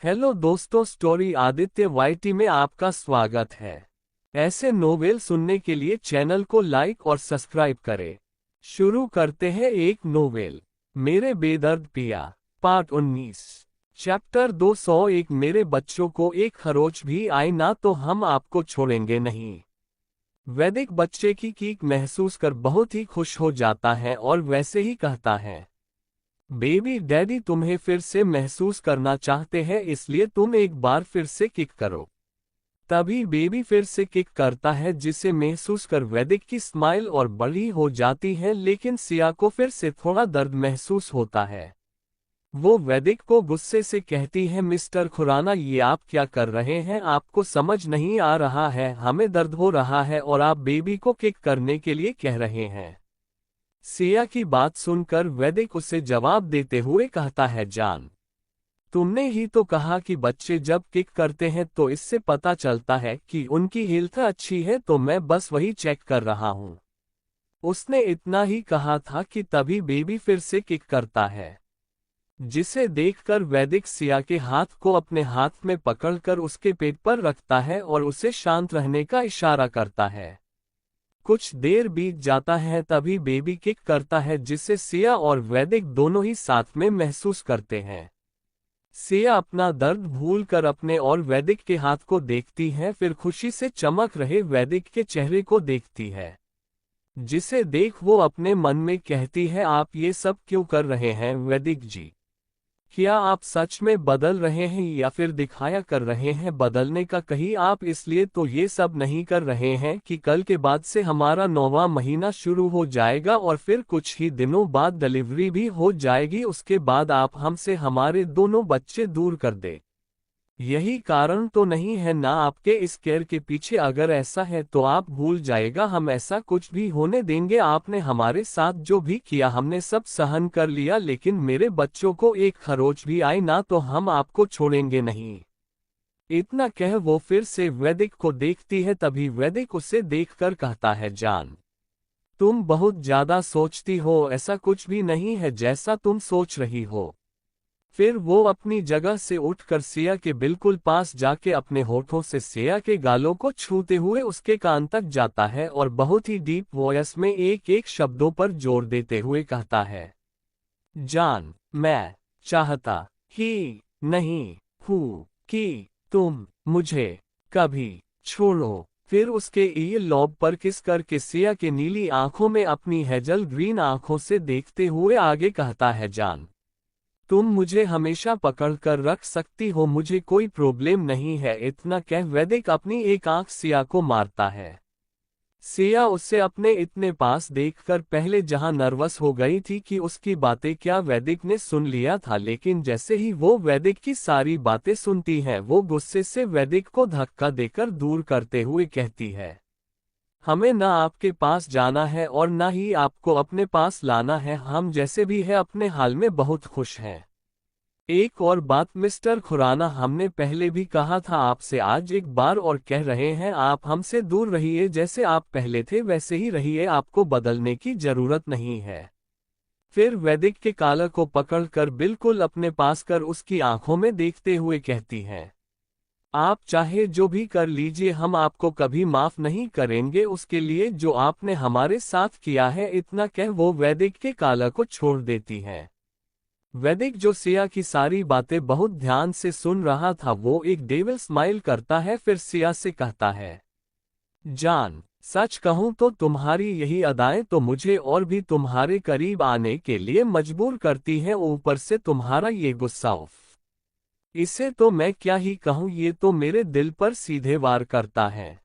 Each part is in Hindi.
हेलो दोस्तों, स्टोरी आदित्य वाईटी में आपका स्वागत है। ऐसे नोवेल सुनने के लिए चैनल को लाइक और सब्सक्राइब करें। शुरू करते हैं एक नोवेल, मेरे बेदर्द पिया, पार्ट 19। चैप्टर 201। मेरे बच्चों को एक खरोच भी आए ना तो हम आपको छोड़ेंगे नहीं। वैदिक बच्चे की कीक महसूस कर बहुत ही खुश हो जाता है और वैसे ही कहता है, बेबी डैडी तुम्हें फिर से महसूस करना चाहते हैं, इसलिए तुम एक बार फिर से किक करो। तभी बेबी फिर से किक करता है, जिसे महसूस कर वैदिक की स्माइल और बड़ी हो जाती है, लेकिन सिया को फिर से थोड़ा दर्द महसूस होता है। वो वैदिक को गुस्से से कहती है, मिस्टर खुराना ये आप क्या कर रहे हैं? आपको समझ नहीं आ रहा है, हमें दर्द हो रहा है और आप बेबी को किक करने के लिए कह रहे हैं। सिया की बात सुनकर वैदिक उसे जवाब देते हुए कहता है, जान, तुमने ही तो कहा कि बच्चे जब किक करते हैं तो इससे पता चलता है कि उनकी हेल्थ अच्छी है, तो मैं बस वही चेक कर रहा हूँ। उसने इतना ही कहा था कि तभी बेबी फिर से किक करता है, जिसे देखकर वैदिक सिया के हाथ को अपने हाथ में पकड़कर उसके पेट पर रखता है और उसे शांत रहने का इशारा करता है। कुछ देर बीत जाता है, तभी बेबी किक करता है, जिसे सिया और वैदिक दोनों ही साथ में महसूस करते हैं। सिया अपना दर्द भूलकर अपने और वैदिक के हाथ को देखती है, फिर खुशी से चमक रहे वैदिक के चेहरे को देखती है, जिसे देख वो अपने मन में कहती है, आप ये सब क्यों कर रहे हैं वैदिक जी? क्या आप सच में बदल रहे हैं या फिर दिखाया कर रहे हैं बदलने का? कहीं आप इसलिए तो ये सब नहीं कर रहे हैं कि कल के बाद से हमारा 9वां महीना शुरू हो जाएगा और फिर कुछ ही दिनों बाद डिलीवरी भी हो जाएगी, उसके बाद आप हमसे हमारे दोनों बच्चे दूर कर दे? यही कारण तो नहीं है ना आपके इस केयर के पीछे? अगर ऐसा है तो आप भूल जाएगा, हम ऐसा कुछ भी होने देंगे। आपने हमारे साथ जो भी किया हमने सब सहन कर लिया, लेकिन मेरे बच्चों को एक खरोच भी आए ना तो हम आपको छोड़ेंगे नहीं। इतना कह वो फिर से वैदिक को देखती है, तभी वैदिक उसे देखकर कहता है, जान, तुम बहुत ज्यादा सोचती हो, ऐसा कुछ भी नहीं है जैसा तुम सोच रही हो। फिर वो अपनी जगह से उठकर सिया के बिल्कुल पास जाके अपने होठों से सिया के गालों को छूते हुए उसके कान तक जाता है और बहुत ही डीप वॉइस में एक एक शब्दों पर जोर देते हुए कहता है, जान, मैं चाहता ही नहीं हूँ कि तुम मुझे कभी छोड़ो। फिर उसके ईयर लॉब पर किस करके सिया के नीली आंखों में अपनी हेजल ग्रीन आंखों से देखते हुए आगे कहता है, जान, तुम मुझे हमेशा पकड़ कर रख सकती हो, मुझे कोई प्रॉब्लम नहीं है। इतना कह वैदिक अपनी एक आंख सिया को मारता है। सिया उसे अपने इतने पास देखकर पहले जहां नर्वस हो गई थी कि उसकी बातें क्या वैदिक ने सुन लिया था, लेकिन जैसे ही वो वैदिक की सारी बातें सुनती है, वो गुस्से से वैदिक को धक्का देकर दूर करते हुए कहती है, हमें ना आपके पास जाना है और ना ही आपको अपने पास लाना है, हम जैसे भी है अपने हाल में बहुत खुश हैं। एक और बात मिस्टर खुराना, हमने पहले भी कहा था आपसे, आज एक बार और कह रहे हैं, आप हमसे दूर रहिए, जैसे आप पहले थे वैसे ही रहिए, आपको बदलने की जरूरत नहीं है। फिर वैदिक के कालर को पकड़कर बिल्कुल अपने पास कर उसकी आंखों में देखते हुए कहती है, आप चाहे जो भी कर लीजिए, हम आपको कभी माफ नहीं करेंगे उसके लिए जो आपने हमारे साथ किया है। इतना कह वो वैदिक के कालर को छोड़ देती है। वैदिक जो सिया की सारी बातें बहुत ध्यान से सुन रहा था, वो एक डेविल स्माइल करता है, फिर सिया से कहता है, जान, सच कहूं तो तुम्हारी यही अदाएं तो मुझे और भी तुम्हारे करीब आने के लिए मजबूर करती हैं, ऊपर से तुम्हारा ये गुस्सा, उफ, इसे तो मैं क्या ही कहूं, ये तो मेरे दिल पर सीधे वार करता है।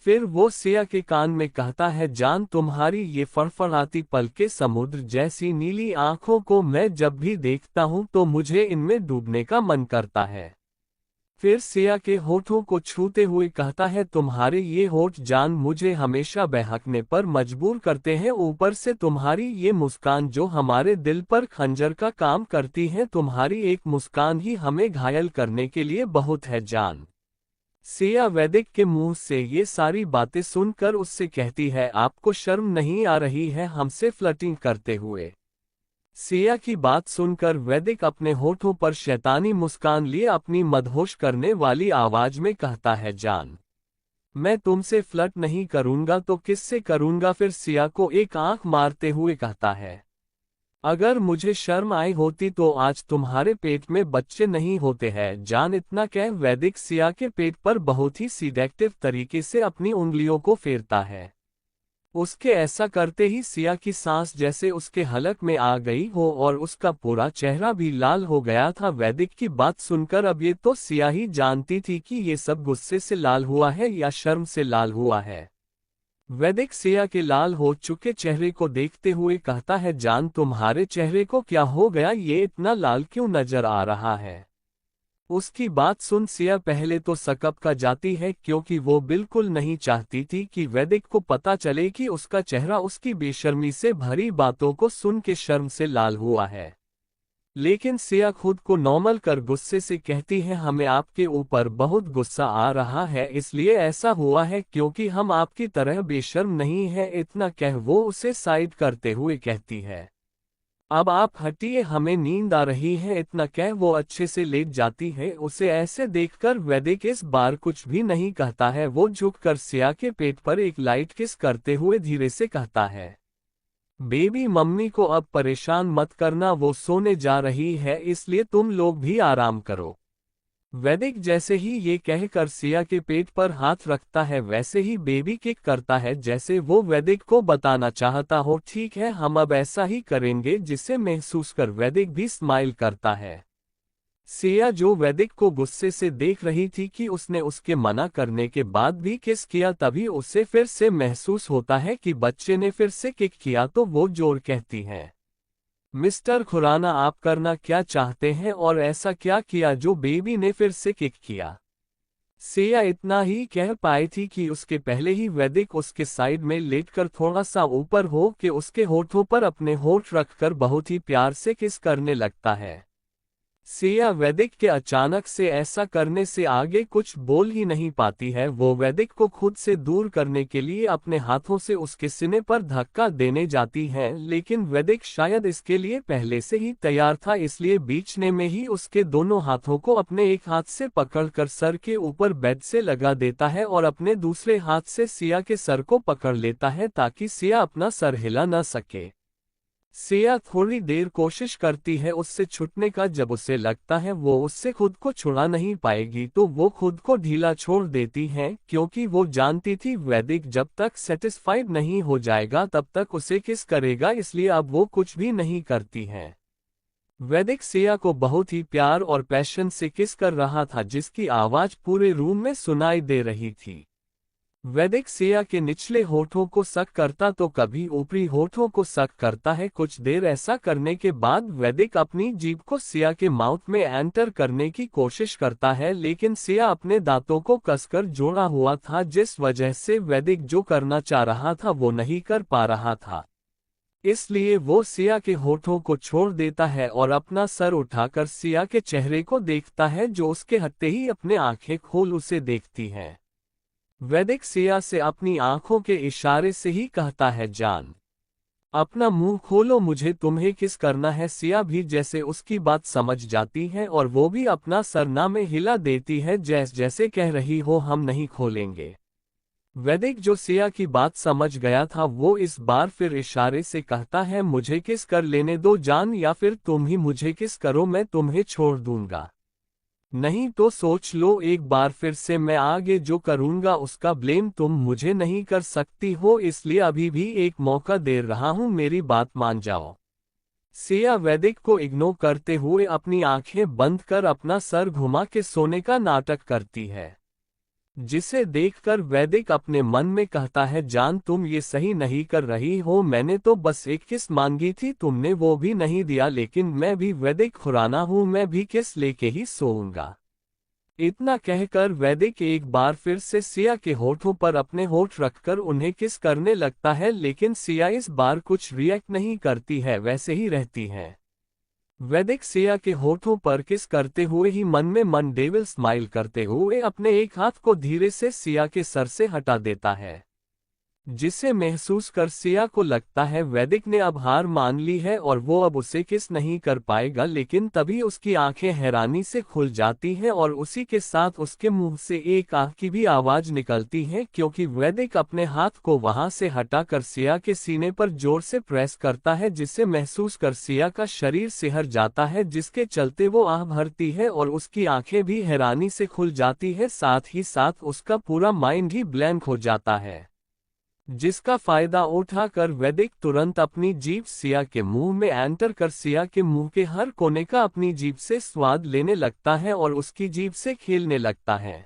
फिर वो सिया के कान में कहता है, जान, तुम्हारी ये फड़फड़ाती पलके समुद्र जैसी नीली आंखों को मैं जब भी देखता हूं तो मुझे इनमें डूबने का मन करता है। फिर सिया के होठों को छूते हुए कहता है, तुम्हारे ये होठ जान मुझे हमेशा बहकने पर मजबूर करते हैं, ऊपर से तुम्हारी ये मुस्कान जो हमारे दिल पर खंजर का काम करती है, तुम्हारी एक मुस्कान ही हमें घायल करने के लिए बहुत है जान। सिया वैदिक के मुंह से ये सारी बातें सुनकर उससे कहती है, आपको शर्म नहीं आ रही है हमसे फ्लर्टिंग करते हुए? सिया की बात सुनकर वैदिक अपने होठों पर शैतानी मुस्कान लिए अपनी मदहोश करने वाली आवाज में कहता है, जान, मैं तुमसे फ्लर्ट नहीं करूंगा तो किससे करूंगा? फिर सिया को एक आंख मारते हुए कहता है, अगर मुझे शर्म आई होती तो आज तुम्हारे पेट में बच्चे नहीं होते हैं। जान, इतना कह वैदिक सिया के पेट पर बहुत ही सीडेक्टिव तरीके से अपनी उंगलियों को फेरता है। उसके ऐसा करते ही सिया की सांस जैसे उसके हलक में आ गई हो और उसका पूरा चेहरा भी लाल हो गया था। वैदिक की बात सुनकर अब ये तो सिया ही जानती थी कि ये सब गुस्से से लाल हुआ है या शर्म से लाल हुआ है। वैदिक सिया के लाल हो चुके चेहरे को देखते हुए कहता है, जान, तुम्हारे चेहरे को क्या हो गया? ये इतना लाल क्यों नजर आ रहा है? उसकी बात सुन सिया पहले तो सकपका जाती है, क्योंकि वो बिल्कुल नहीं चाहती थी कि वैदिक को पता चले कि उसका चेहरा उसकी बेशर्मी से भरी बातों को सुन के शर्म से लाल हुआ है। लेकिन सिया खुद को नॉर्मल कर गुस्से से कहती है, हमें आपके ऊपर बहुत गुस्सा आ रहा है, इसलिए ऐसा हुआ है, क्योंकि हम आपकी तरह बेशर्म नहीं है। इतना कह वो उसे साइड करते हुए कहती है, अब आप हटिए, हमें नींद आ रही है। इतना कह वो अच्छे से लेट जाती है। उसे ऐसे देखकर वैदिक इस बार कुछ भी नहीं कहता है। वो झुककर सिया के पेट पर एक लाइट किस करते हुए धीरे से कहता है, बेबी, मम्मी को अब परेशान मत करना, वो सोने जा रही है, इसलिए तुम लोग भी आराम करो। वैदिक जैसे ही ये कहकर सिया के पेट पर हाथ रखता है, वैसे ही बेबी किक करता है, जैसे वो वैदिक को बताना चाहता हो, ठीक है, हम अब ऐसा ही करेंगे, जिसे महसूस कर वैदिक भी स्माइल करता है। सिया जो वैदिक को गुस्से से देख रही थी कि उसने उसके मना करने के बाद भी किस किया, तभी उसे फिर से महसूस होता है कि बच्चे ने फिर से किक किया, तो वो जोर कहती है, मिस्टर खुराना, आप करना क्या चाहते हैं और ऐसा क्या किया जो बेबी ने फिर से किक किया? सिया इतना ही कह पाई थी कि उसके पहले ही वैदिक उसके साइड में लेटकर थोड़ा सा ऊपर हो के उसके होठों पर अपने होठ रखकर बहुत ही प्यार से किस करने लगता है। सिया वैदिक के अचानक से ऐसा करने से आगे कुछ बोल ही नहीं पाती है। वो वैदिक को खुद से दूर करने के लिए अपने हाथों से उसके सीने पर धक्का देने जाती है, लेकिन वैदिक शायद इसके लिए पहले से ही तैयार था, इसलिए बीचने में ही उसके दोनों हाथों को अपने एक हाथ से पकड़कर सर के ऊपर बेड से लगा देता है और अपने दूसरे हाथ से सिया के सर को पकड़ लेता है ताकि सिया अपना सर हिला न सके। सिया थोड़ी देर कोशिश करती है उससे छूटने का। जब उसे लगता है वो उससे खुद को छुड़ा नहीं पाएगी तो वो खुद को ढीला छोड़ देती है, क्योंकि वो जानती थी वैदिक जब तक सेटिस्फाइड नहीं हो जाएगा तब तक उसे किस करेगा, इसलिए अब वो कुछ भी नहीं करती है। वैदिक सिया को बहुत ही प्यार और पैशन से किस कर रहा था, जिसकी आवाज पूरे रूम में सुनाई दे रही थी। वैदिक सिया के निचले होठों को सक करता तो कभी ऊपरी होठों को सक करता है। कुछ देर ऐसा करने के बाद वैदिक अपनी जीभ को सिया के माउथ में एंटर करने की कोशिश करता है, लेकिन सिया अपने दांतों को कसकर जोड़ा हुआ था, जिस वजह से वैदिक जो करना चाह रहा था वो नहीं कर पा रहा था। इसलिए वो सिया के होठों को छोड़ देता है और अपना सर उठाकर सिया के चेहरे को देखता है, जो उसके हटते ही अपने आंखें खोल उसे देखती है। वैदिक सिया से अपनी आंखों के इशारे से ही कहता है, जान, अपना मुंह खोलो, मुझे तुम्हें किस करना है। सिया भी जैसे उसकी बात समझ जाती है और वो भी अपना सरना में हिला देती है, जैसे कह रही हो हम नहीं खोलेंगे। वैदिक जो सिया की बात समझ गया था वो इस बार फिर इशारे से कहता है, मुझे किस कर लेने दो जान, या फिर तुम ही मुझे किस करो, मैं तुम्हें छोड़ दूंगा। नहीं तो सोच लो एक बार फिर से, मैं आगे जो करूंगा उसका ब्लेम तुम मुझे नहीं कर सकती हो, इसलिए अभी भी एक मौका दे रहा हूं, मेरी बात मान जाओ। सिया वैदिक को इग्नोर करते हुए अपनी आंखें बंद कर अपना सर घुमा के सोने का नाटक करती है, जिसे देखकर वैदिक अपने मन में कहता है, जान, तुम ये सही नहीं कर रही हो, मैंने तो बस एक किस मांगी थी, तुमने वो भी नहीं दिया, लेकिन मैं भी वैदिक खुराना हूं, मैं भी किस लेके ही सोऊंगा। इतना कहकर वैदिक एक बार फिर से सिया के होठों पर अपने होठ रखकर उन्हें किस करने लगता है, लेकिन सिया इस बार कुछ रिएक्ट नहीं करती है, वैसे ही रहती है। वैदिक सिया के होठों पर किस करते हुए ही मन में मन डेविल स्माइल करते हुए अपने एक हाथ को धीरे से सिया के सर से हटा देता है। जिसे महसूस कर सिया को लगता है वैदिक ने अब हार मान ली है और वो अब उसे किस नहीं कर पाएगा, लेकिन तभी उसकी आंखें हैरानी से खुल जाती हैं और उसी के साथ उसके मुंह से एक आह की भी आवाज निकलती है, क्योंकि वैदिक अपने हाथ को वहां से हटाकर सिया के सीने पर जोर से प्रेस करता है, जिसे महसूस कर सिया का शरीर सिहर जाता है, जिसके चलते वो आह भरती है और उसकी आंखें भी हैरानी से खुल जाती है। साथ ही साथ उसका पूरा माइंड ही ब्लैंक हो जाता है, जिसका फायदा उठाकर वैदिक तुरंत अपनी जीभ सिया के मुंह में एंटर कर सिया के मुंह के हर कोने का अपनी जीभ से स्वाद लेने लगता है और उसकी जीभ से खेलने लगता है।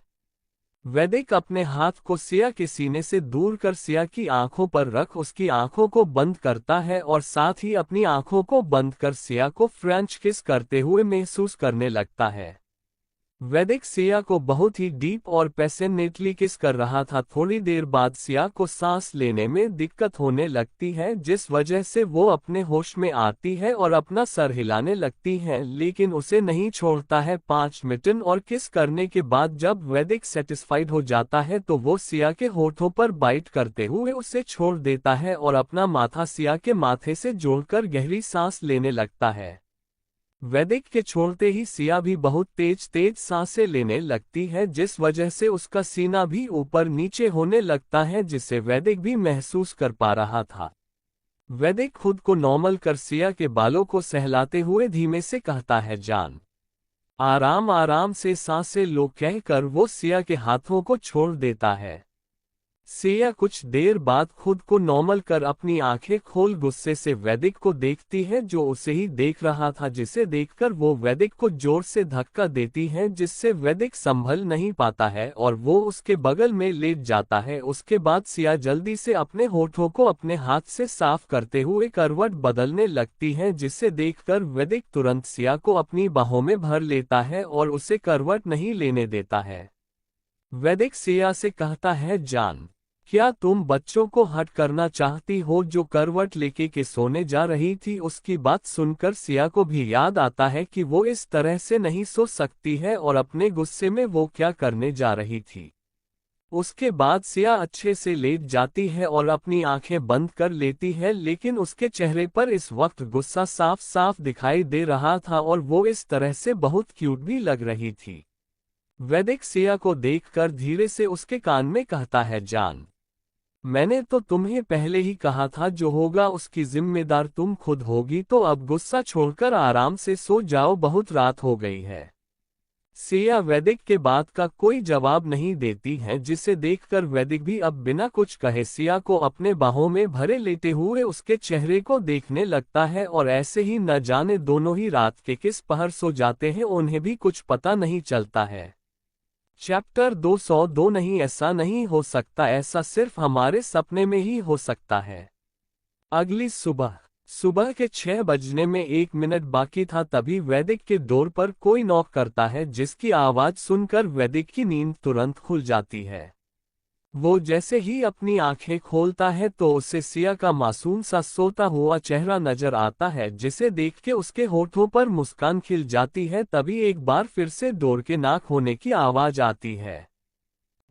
वैदिक अपने हाथ को सिया के सीने से दूर कर सिया की आंखों पर रख उसकी आंखों को बंद करता है और साथ ही अपनी आंखों को बंद कर सिया को फ्रेंच किस करते हुए महसूस करने लगता है। वैदिक सिया को बहुत ही डीप और पैशनेटली किस कर रहा था। थोड़ी देर बाद सिया को सांस लेने में दिक्कत होने लगती है, जिस वजह से वो अपने होश में आती है और अपना सर हिलाने लगती है, लेकिन उसे नहीं छोड़ता है। 5 मिनट और किस करने के बाद जब वैदिक सेटिस्फाइड हो जाता है तो वो सिया के होठों पर बाइट करते हुए उसे छोड़ देता है और अपना माथा सिया के माथे से जोड़कर गहरी सांस लेने लगता है। वैदिक के छोड़ते ही सिया भी बहुत तेज तेज सांसें लेने लगती है, जिस वजह से उसका सीना भी ऊपर नीचे होने लगता है, जिसे वैदिक भी महसूस कर पा रहा था। वैदिक खुद को नॉर्मल कर सिया के बालों को सहलाते हुए धीमे से कहता है, जान, आराम आराम से सांसें लो, कहकर वो सिया के हाथों को छोड़ देता है। सिया कुछ देर बाद खुद को नॉर्मल कर अपनी आंखें खोल गुस्से से वैदिक को देखती है, जो उसे ही देख रहा था, जिसे देखकर वो वैदिक को जोर से धक्का देती है, जिससे वैदिक संभल नहीं पाता है और वो उसके बगल में लेट जाता है। उसके बाद सिया जल्दी से अपने होठों को अपने हाथ से साफ करते हुए करवट बदलने लगती है, जिसे देखकर वैदिक तुरंत सिया को अपनी बाहों में भर लेता है और उसे करवट नहीं लेने देता है। वैदिक सिया से कहता है, जान, क्या तुम बच्चों को हट करना चाहती हो जो करवट लेके के सोने जा रही थी। उसकी बात सुनकर सिया को भी याद आता है कि वो इस तरह से नहीं सो सकती है और अपने गुस्से में वो क्या करने जा रही थी। उसके बाद सिया अच्छे से लेट जाती है और अपनी आंखें बंद कर लेती है, लेकिन उसके चेहरे पर इस वक्त गुस्सा साफ साफ दिखाई दे रहा था और वो इस तरह से बहुत क्यूट भी लग रही थी। वैदिक सिया को देखकर धीरे से उसके कान में कहता है, जान, मैंने तो तुम्हें पहले ही कहा था जो होगा उसकी जिम्मेदार तुम खुद होगी, तो अब गुस्सा छोड़कर आराम से सो जाओ, बहुत रात हो गई है। सिया वैदिक के बात का कोई जवाब नहीं देती है, जिसे देखकर वैदिक भी अब बिना कुछ कहे सिया को अपने बाहों में भरे लेते हुए उसके चेहरे को देखने लगता है और ऐसे ही न जाने दोनों ही रात के किस पहर सो जाते हैं, उन्हें भी कुछ पता नहीं चलता है। चैप्टर 202 नहीं, ऐसा नहीं हो सकता, ऐसा सिर्फ हमारे सपने में ही हो सकता है। अगली सुबह के 6 बजने में 1 मिनट बाकी था, तभी वैदिक के डोर पर कोई नॉक करता है, जिसकी आवाज सुनकर वैदिक की नींद तुरंत खुल जाती है। वो जैसे ही अपनी आंखें खोलता है तो उसे सिया का मासूम सा सोता हुआ चेहरा नजर आता है, जिसे देख के उसके होठों पर मुस्कान खिल जाती है। तभी एक बार फिर से डोर के नॉक होने की आवाज आती है।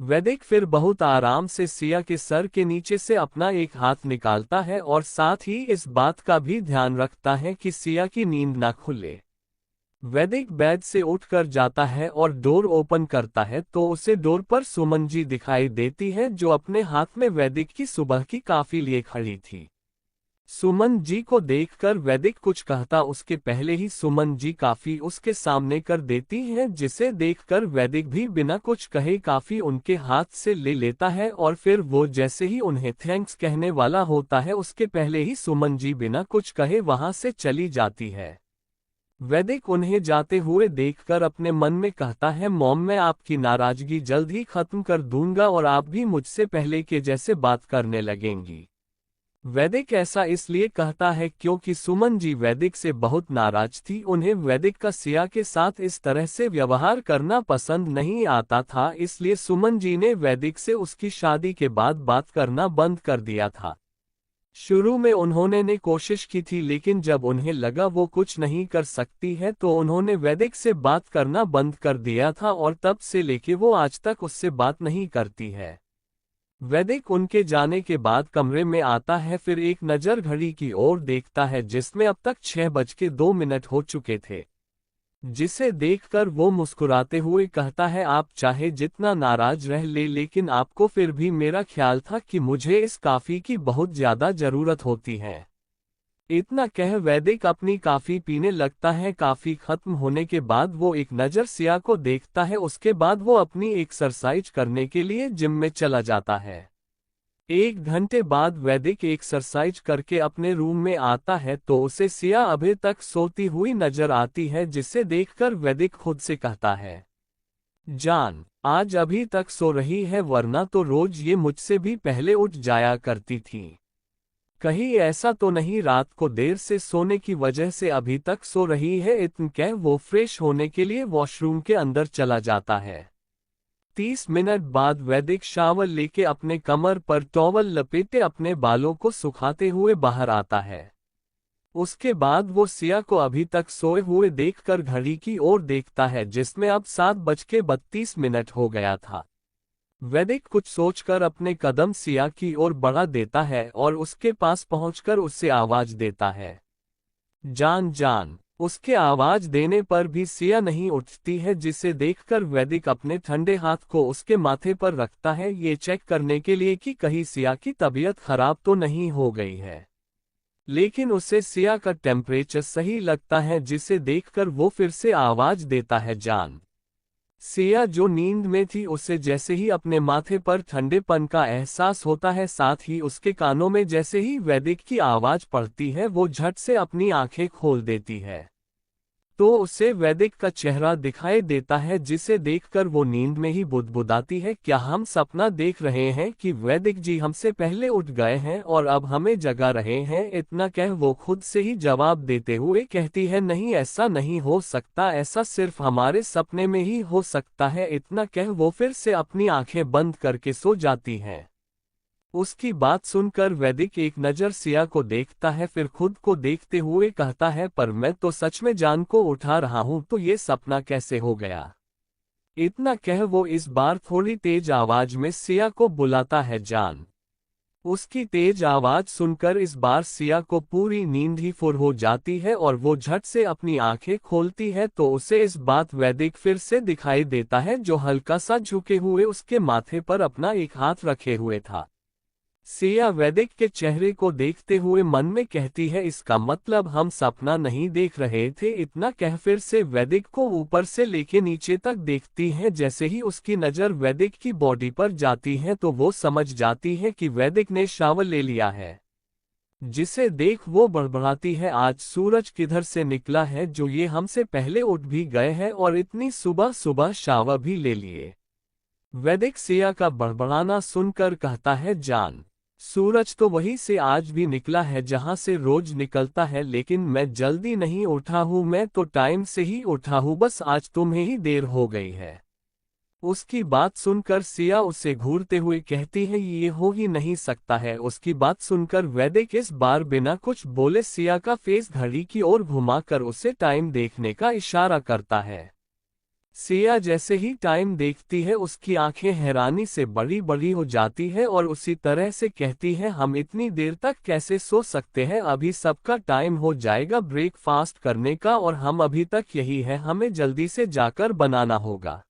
वैदिक फिर बहुत आराम से सिया के सर के नीचे से अपना एक हाथ निकालता है और साथ ही इस बात का भी ध्यान रखता है कि सिया की नींद ना खुले। वैदिक बेड से उठकर जाता है और डोर ओपन करता है तो उसे डोर पर सुमन जी दिखाई देती है, जो अपने हाथ में वैदिक की सुबह की कॉफी लिए खड़ी थी। सुमन जी को देखकर वैदिक कुछ कहता उसके पहले ही सुमन जी कॉफी उसके सामने कर देती हैं, जिसे देखकर वैदिक भी बिना कुछ कहे कॉफी उनके हाथ से ले लेता है और फिर वो जैसे ही उन्हें थैंक्स कहने वाला होता है, उसके पहले ही सुमन जी बिना कुछ कहे वहां से चली जाती है। वैदिक उन्हें जाते हुए देखकर अपने मन में कहता है, मॉम, मैं आपकी नाराजगी जल्द ही खत्म कर दूंगा और आप भी मुझसे पहले के जैसे बात करने लगेंगी। वैदिक ऐसा इसलिए कहता है क्योंकि सुमन जी वैदिक से बहुत नाराज थी। उन्हें वैदिक का सिया के साथ इस तरह से व्यवहार करना पसंद नहीं आता था, इसलिए सुमन जी ने वैदिक से उसकी शादी के बाद बात करना बंद कर दिया था। शुरू में उन्होंने ने कोशिश की थी, लेकिन जब उन्हें लगा वो कुछ नहीं कर सकती है तो उन्होंने वैदिक से बात करना बंद कर दिया था और तब से लेके वो आज तक उससे बात नहीं करती है। वैदिक उनके जाने के बाद कमरे में आता है, फिर एक नज़र घड़ी की ओर देखता है जिसमें अब तक 6:02 हो चुके थे, जिसे देखकर वो मुस्कुराते हुए कहता है, आप चाहे जितना नाराज रह ले, लेकिन आपको फिर भी मेरा ख्याल था कि मुझे इस कॉफी की बहुत ज्यादा जरूरत होती है। इतना कह वैदिक अपनी कॉफी पीने लगता है। कॉफी खत्म होने के बाद वो एक नज़र सिया को देखता है, उसके बाद वो अपनी एक्सरसाइज करने के लिए जिम में चला जाता है। 1 घंटे बाद वैदिक एक्सरसाइज करके अपने रूम में आता है तो उसे सिया अभी तक सोती हुई नजर आती है, जिसे देखकर वैदिक खुद से कहता है, जान आज अभी तक सो रही है, वरना तो रोज ये मुझसे भी पहले उठ जाया करती थी। कहीं ऐसा तो नहीं रात को देर से सोने की वजह से अभी तक सो रही है। इतने कह वो फ्रेश होने के लिए वॉशरूम के अंदर चला जाता है। 30 मिनट बाद वैदिक शावर लेके अपने कमर पर टॉवल लपेटे अपने बालों को सुखाते हुए बाहर आता है। उसके बाद वो सिया को अभी तक सोए हुए देखकर घड़ी की ओर देखता है, जिसमें अब 7:32 हो गया था। वैदिक कुछ सोचकर अपने कदम सिया की ओर बढ़ा देता है और उसके पास पहुंचकर उससे आवाज देता है, जान जान। उसके आवाज देने पर भी सिया नहीं उठती है, जिसे देखकर वैदिक अपने ठंडे हाथ को उसके माथे पर रखता है, ये चेक करने के लिए कि कहीं सिया की तबीयत खराब तो नहीं हो गई है। लेकिन उसे सिया का टेम्परेचर सही लगता है, जिसे देखकर वो फिर से आवाज देता है, जान। सिया जो नींद में थी, उसे जैसे ही अपने माथे पर ठंडेपन का एहसास होता है, साथ ही उसके कानों में जैसे ही वैदिक की आवाज पड़ती है, वो झट से अपनी आंखें खोल देती है। तो उसे वैदिक का चेहरा दिखाई देता है, जिसे देखकर वो नींद में ही बुदबुदाती है, क्या हम सपना देख रहे हैं कि वैदिक जी हमसे पहले उठ गए हैं और अब हमें जगा रहे हैं। इतना कह वो खुद से ही जवाब देते हुए कहती है, नहीं ऐसा नहीं हो सकता, ऐसा सिर्फ हमारे सपने में ही हो सकता है। इतना कह वो फिर से अपनी आंखें बंद करके सो जाती हैं। उसकी बात सुनकर वैदिक एक नज़र सिया को देखता है, फिर खुद को देखते हुए कहता है, पर मैं तो सच में जान को उठा रहा हूं, तो ये सपना कैसे हो गया। इतना कह वो इस बार थोड़ी तेज आवाज में सिया को बुलाता है, जान। उसकी तेज आवाज सुनकर इस बार सिया को पूरी नींद ही फुर हो जाती है और वो झट से अपनी आंखें खोलती है तो उसे इस बात वैदिक फिर से दिखाई देता है, जो हल्का सा झुके हुए उसके माथे पर अपना एक हाथ रखे हुए था। सिया वैदिक के चेहरे को देखते हुए मन में कहती है, इसका मतलब हम सपना नहीं देख रहे थे। इतना कह फिर से वैदिक को ऊपर से लेके नीचे तक देखती है। जैसे ही उसकी नज़र वैदिक की बॉडी पर जाती है तो वो समझ जाती है कि वैदिक ने शावर ले लिया है, जिसे देख वो बड़बड़ाती है, आज सूरज किधर से निकला है जो ये हमसे पहले उठ भी गए हैं और इतनी सुबह सुबह शावर भी ले लिए। वैदिक सिया का बड़बड़ाना सुनकर कहता है, जान सूरज तो वहीं से आज भी निकला है जहां से रोज निकलता है, लेकिन मैं जल्दी नहीं उठा हूं, मैं तो टाइम से ही उठा हूं, बस आज तुम्हें ही देर हो गई है। उसकी बात सुनकर सिया उसे घूरते हुए कहती है, ये हो ही नहीं सकता है। उसकी बात सुनकर वैदिक इस बार बिना कुछ बोले सिया का फेस घड़ी की ओर घुमाकर उसे टाइम देखने का इशारा करता है। सिया जैसे ही टाइम देखती है उसकी आंखें हैरानी से बड़ी बड़ी हो जाती है और उसी तरह से कहती है, हम इतनी देर तक कैसे सो सकते हैं, अभी सबका टाइम हो जाएगा ब्रेकफास्ट करने का और हम अभी तक यही है, हमें जल्दी से जाकर बनाना होगा।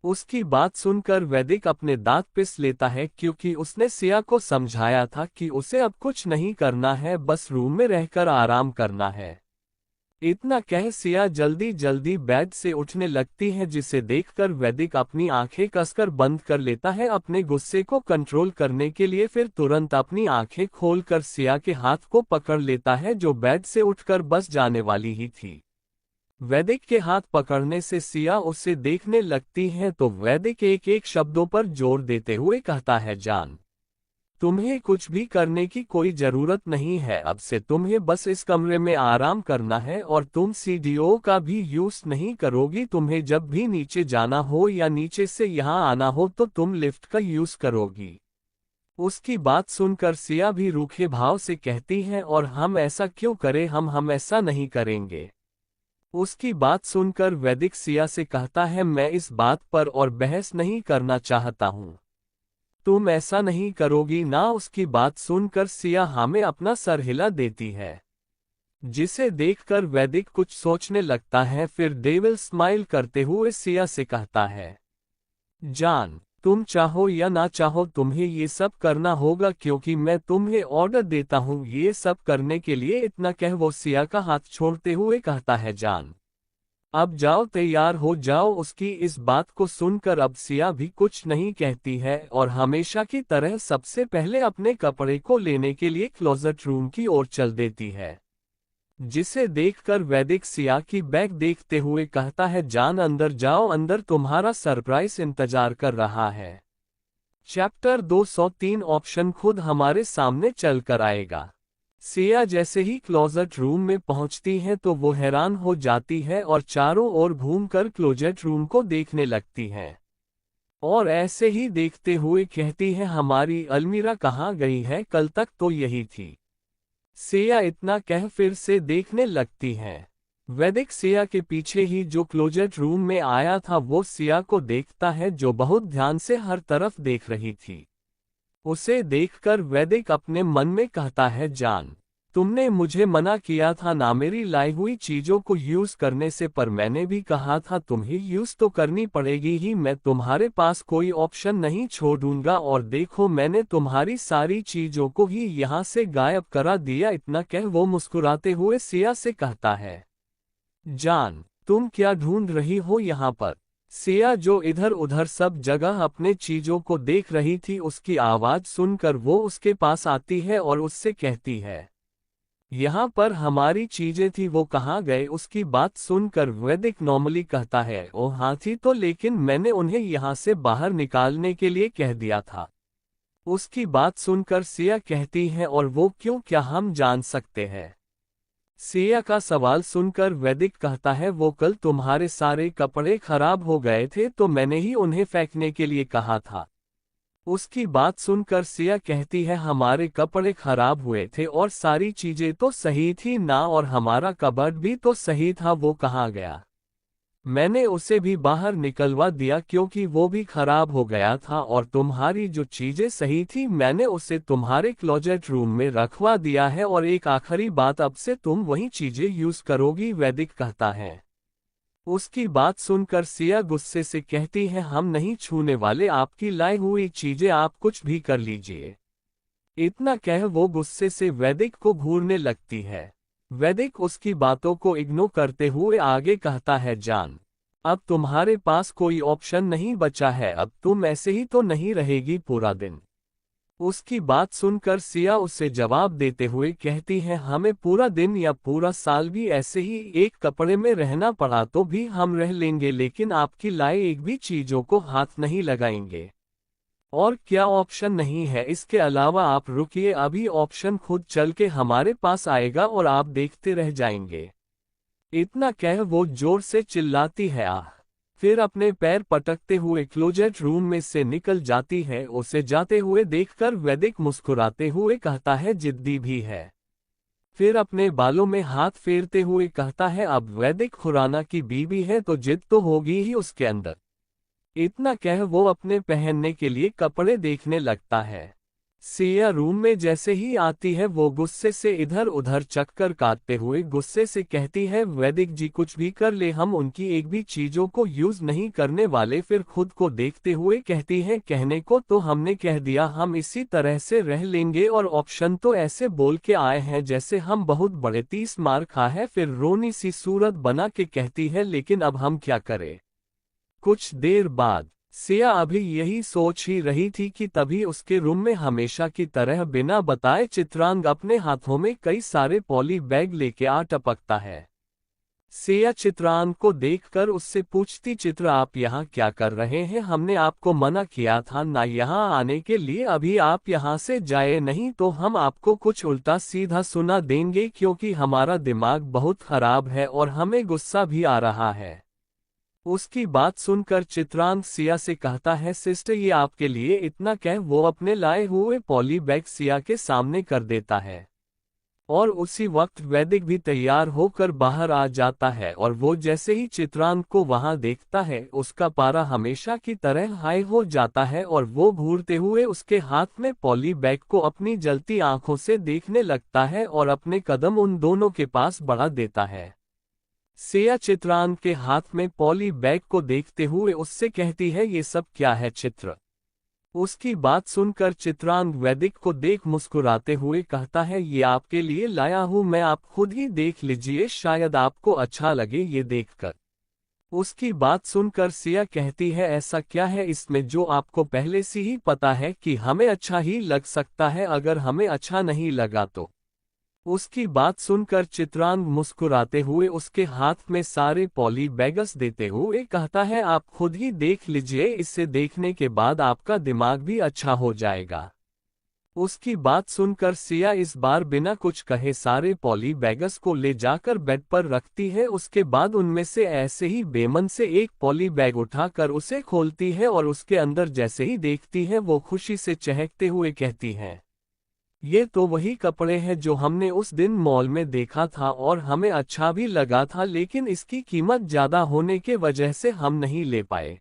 उसकी बात सुनकर वैदिक अपने दांत पिस लेता है, क्योंकि उसने सिया को समझाया था कि उसे अब कुछ नहीं करना है, बस रूम में रहकर आराम करना है। इतना कह सिया जल्दी जल्दी बेड से उठने लगती है, जिसे देखकर वैदिक अपनी आंखें कसकर बंद कर लेता है अपने गुस्से को कंट्रोल करने के लिए। फिर तुरंत अपनी आंखें खोलकर सिया के हाथ को पकड़ लेता है, जो बेड से उठकर बस जाने वाली ही थी। वैदिक के हाथ पकड़ने से सिया उसे देखने लगती है तो वैदिक एक एक शब्दों पर जोर देते हुए कहता है, जान तुम्हें कुछ भी करने की कोई जरूरत नहीं है, अब से तुम्हें बस इस कमरे में आराम करना है और तुम सीढ़ियों का भी यूज नहीं करोगी। तुम्हें जब भी नीचे जाना हो या नीचे से यहाँ आना हो तो तुम लिफ्ट का यूज करोगी। उसकी बात सुनकर सिया भी रूखे भाव से कहती है, और हम ऐसा क्यों करें, हम ऐसा नहीं करेंगे। उसकी बात सुनकर वैदिक सिया से कहता है, मैं इस बात पर और बहस नहीं करना चाहता हूँ। तुम ऐसा नहीं करोगी ना। उसकी बात सुनकर सिया हमें अपना सर हिला देती है, जिसे देखकर वैदिक कुछ सोचने लगता है। फिर डेविल स्माइल करते हुए सिया से कहता है, जान, तुम चाहो या ना चाहो तुम्हें ये सब करना होगा, क्योंकि मैं तुम्हें ऑर्डर देता हूँ ये सब करने के लिए। इतना कह वो सिया का हाथ छोड़ते हुए कहता है, जान, अब जाओ, तैयार हो जाओ। उसकी इस बात को सुनकर अब सिया भी कुछ नहीं कहती है और हमेशा की तरह सबसे पहले अपने कपड़े को लेने के लिए क्लोजेट रूम की ओर चल देती है, जिसे देखकर वैदिक सिया की बैग देखते हुए कहता है, जान अंदर जाओ, अंदर तुम्हारा सरप्राइज इंतजार कर रहा है। चैप्टर 203 ऑप्शन खुद हमारे सामने चल कर आएगा। सिया जैसे ही क्लोजेट रूम में पहुंचती है तो वो हैरान हो जाती है और चारों ओर घूमकर क्लोजेट रूम को देखने लगती है और ऐसे ही देखते हुए कहती है, हमारी अलमीरा कहाँ गई है, कल तक तो यही थी। सिया इतना कह फिर से देखने लगती है। वैदिक सिया के पीछे ही जो क्लोजेट रूम में आया था वो सिया को देखता है, जो बहुत ध्यान से हर तरफ देख रही थी। उसे देखकर वैदिक अपने मन में कहता है, जान, तुमने मुझे मना किया था ना मेरी लाई हुई चीजों को यूज करने से, पर मैंने भी कहा था तुम्हें यूज तो करनी पड़ेगी ही। मैं तुम्हारे पास कोई ऑप्शन नहीं छोड़ूंगा और देखो मैंने तुम्हारी सारी चीजों को ही यहाँ से गायब करा दिया। इतना कह वो मुस्कुराते हुए सिया से कहता है, जान, तुम क्या ढूंढ रही हो यहाँ पर। सिया जो इधर उधर सब जगह अपने चीजों को देख रही थी, उसकी आवाज सुनकर वो उसके पास आती है और उससे कहती है, यहाँ पर हमारी चीजें थी, वो कहाँ गए। उसकी बात सुनकर वैदिक नॉर्मली कहता है, ओ हाँ थी तो, लेकिन मैंने उन्हें यहाँ से बाहर निकालने के लिए कह दिया था। उसकी बात सुनकर सिया कहती है, और वो क्यों, क्या हम जान सकते हैं। सिया का सवाल सुनकर वैदिक कहता है, वो कल तुम्हारे सारे कपड़े खराब हो गए थे तो मैंने ही उन्हें फेंकने के लिए कहा था। उसकी बात सुनकर सिया कहती है, हमारे कपड़े खराब हुए थे और सारी चीजें तो सही थी ना, और हमारा कबर्ड भी तो सही था, वो कहाँ गया। मैंने उसे भी बाहर निकलवा दिया क्योंकि वो भी खराब हो गया था, और तुम्हारी जो चीजें सही थी मैंने उसे तुम्हारे क्लोजेट रूम में रखवा दिया है। और एक आखिरी बात, अब से तुम वही चीजें यूज करोगी, वैदिक कहता है। उसकी बात सुनकर सिया गुस्से से कहती है, हम नहीं छूने वाले आपकी लाई हुई चीजें, आप कुछ भी कर लीजिए। इतना कह वो गुस्से से वैदिक को घूरने लगती है। वैदिक उसकी बातों को इग्नोर करते हुए आगे कहता है, जान, अब तुम्हारे पास कोई ऑप्शन नहीं बचा है, अब तुम ऐसे ही तो नहीं रहेगी पूरा दिन। उसकी बात सुनकर सिया उसे जवाब देते हुए कहती है, हमें पूरा दिन या पूरा साल भी ऐसे ही एक कपड़े में रहना पड़ा तो भी हम रह लेंगे, लेकिन आपकी लाई एक भी चीजों को हाथ नहीं लगाएंगे। और क्या ऑप्शन नहीं है इसके अलावा। आप रुकिए, अभी ऑप्शन खुद चल के हमारे पास आएगा और आप देखते रह जाएंगे। इतना कह वो जोर से चिल्लाती है, आह। फिर अपने पैर पटकते हुए क्लोजेट रूम में से निकल जाती है। उसे जाते हुए देखकर वैदिक मुस्कुराते हुए कहता है, जिद्दी भी है। फिर अपने बालों में हाथ फेरते हुए कहता है, अब वैदिक खुराना की बीवी है तो जिद तो होगी ही उसके अंदर। इतना कह वो अपने पहनने के लिए कपड़े देखने लगता है। सिया रूम में जैसे ही आती है वो गुस्से से इधर उधर चक्कर काटते हुए गुस्से से कहती है, वैदिक जी कुछ भी कर ले, हम उनकी एक भी चीजों को यूज नहीं करने वाले। फिर खुद को देखते हुए कहती है, कहने को तो हमने कह दिया, हम इसी तरह से रह लेंगे, और ऑप्शन तो ऐसे बोल के आए हैं जैसे हम बहुत बड़े 30 मार खा है। फिर रोनी सी सूरत बना के कहती है, लेकिन अब हम क्या करें। कुछ देर बाद सिया अभी यही सोच ही रही थी कि तभी उसके रूम में हमेशा की तरह बिना बताए चित्रांग अपने हाथों में कई सारे पॉली बैग लेके आ टपकता है। सिया चित्रांग को देखकर उससे पूछती, चित्र आप यहाँ क्या कर रहे हैं, हमने आपको मना किया था ना यहाँ आने के लिए, अभी आप यहाँ से जाए नहीं तो हम आपको कुछ उल्टा सीधा सुना देंगे, क्योंकि हमारा दिमाग बहुत खराब है और हमें गुस्सा भी आ रहा है। उसकी बात सुनकर चित्रांग सिया से कहता है, सिस्टर ये आपके लिए। इतना कह वो अपने लाए हुए पॉली बैग सिया के सामने कर देता है। और उसी वक्त वैदिक भी तैयार होकर बाहर आ जाता है और वो जैसे ही चित्रांग को वहां देखता है उसका पारा हमेशा की तरह हाई हो जाता है और वो घूरते हुए उसके हाथ में पॉली बैग को अपनी जलती आंखों से देखने लगता है और अपने कदम उन दोनों के पास बढ़ा देता है। सिया चित्रांग के हाथ में पॉली बैग को देखते हुए उससे कहती है, ये सब क्या है चित्र? उसकी बात सुनकर चित्रांग वैदिक को देख मुस्कुराते हुए कहता है, ये आपके लिए लाया हूं मैं, आप खुद ही देख लीजिए, शायद आपको अच्छा लगे ये देखकर। उसकी बात सुनकर सिया कहती है, ऐसा क्या है इसमें जो आपको पहले से ही पता है कि हमें अच्छा ही लग सकता है, अगर हमें अच्छा नहीं लगा तो? उसकी बात सुनकर चित्रांग मुस्कुराते हुए उसके हाथ में सारे पॉली बैग्स देते हुए कहता है, आप खुद ही देख लीजिए, इसे देखने के बाद आपका दिमाग भी अच्छा हो जाएगा। उसकी बात सुनकर सिया इस बार बिना कुछ कहे सारे पॉली बैग्स को ले जाकर बेड पर रखती है। उसके बाद उनमें से ऐसे ही बेमन से एक पॉली बैग उठाकर उसे खोलती है और उसके अंदर जैसे ही देखती है वो खुशी से चहकते हुए कहती है, ये तो वही कपड़े हैं जो हमने उस दिन मॉल में देखा था और हमें अच्छा भी लगा था, लेकिन इसकी कीमत ज्यादा होने के वजह से हम नहीं ले पाए।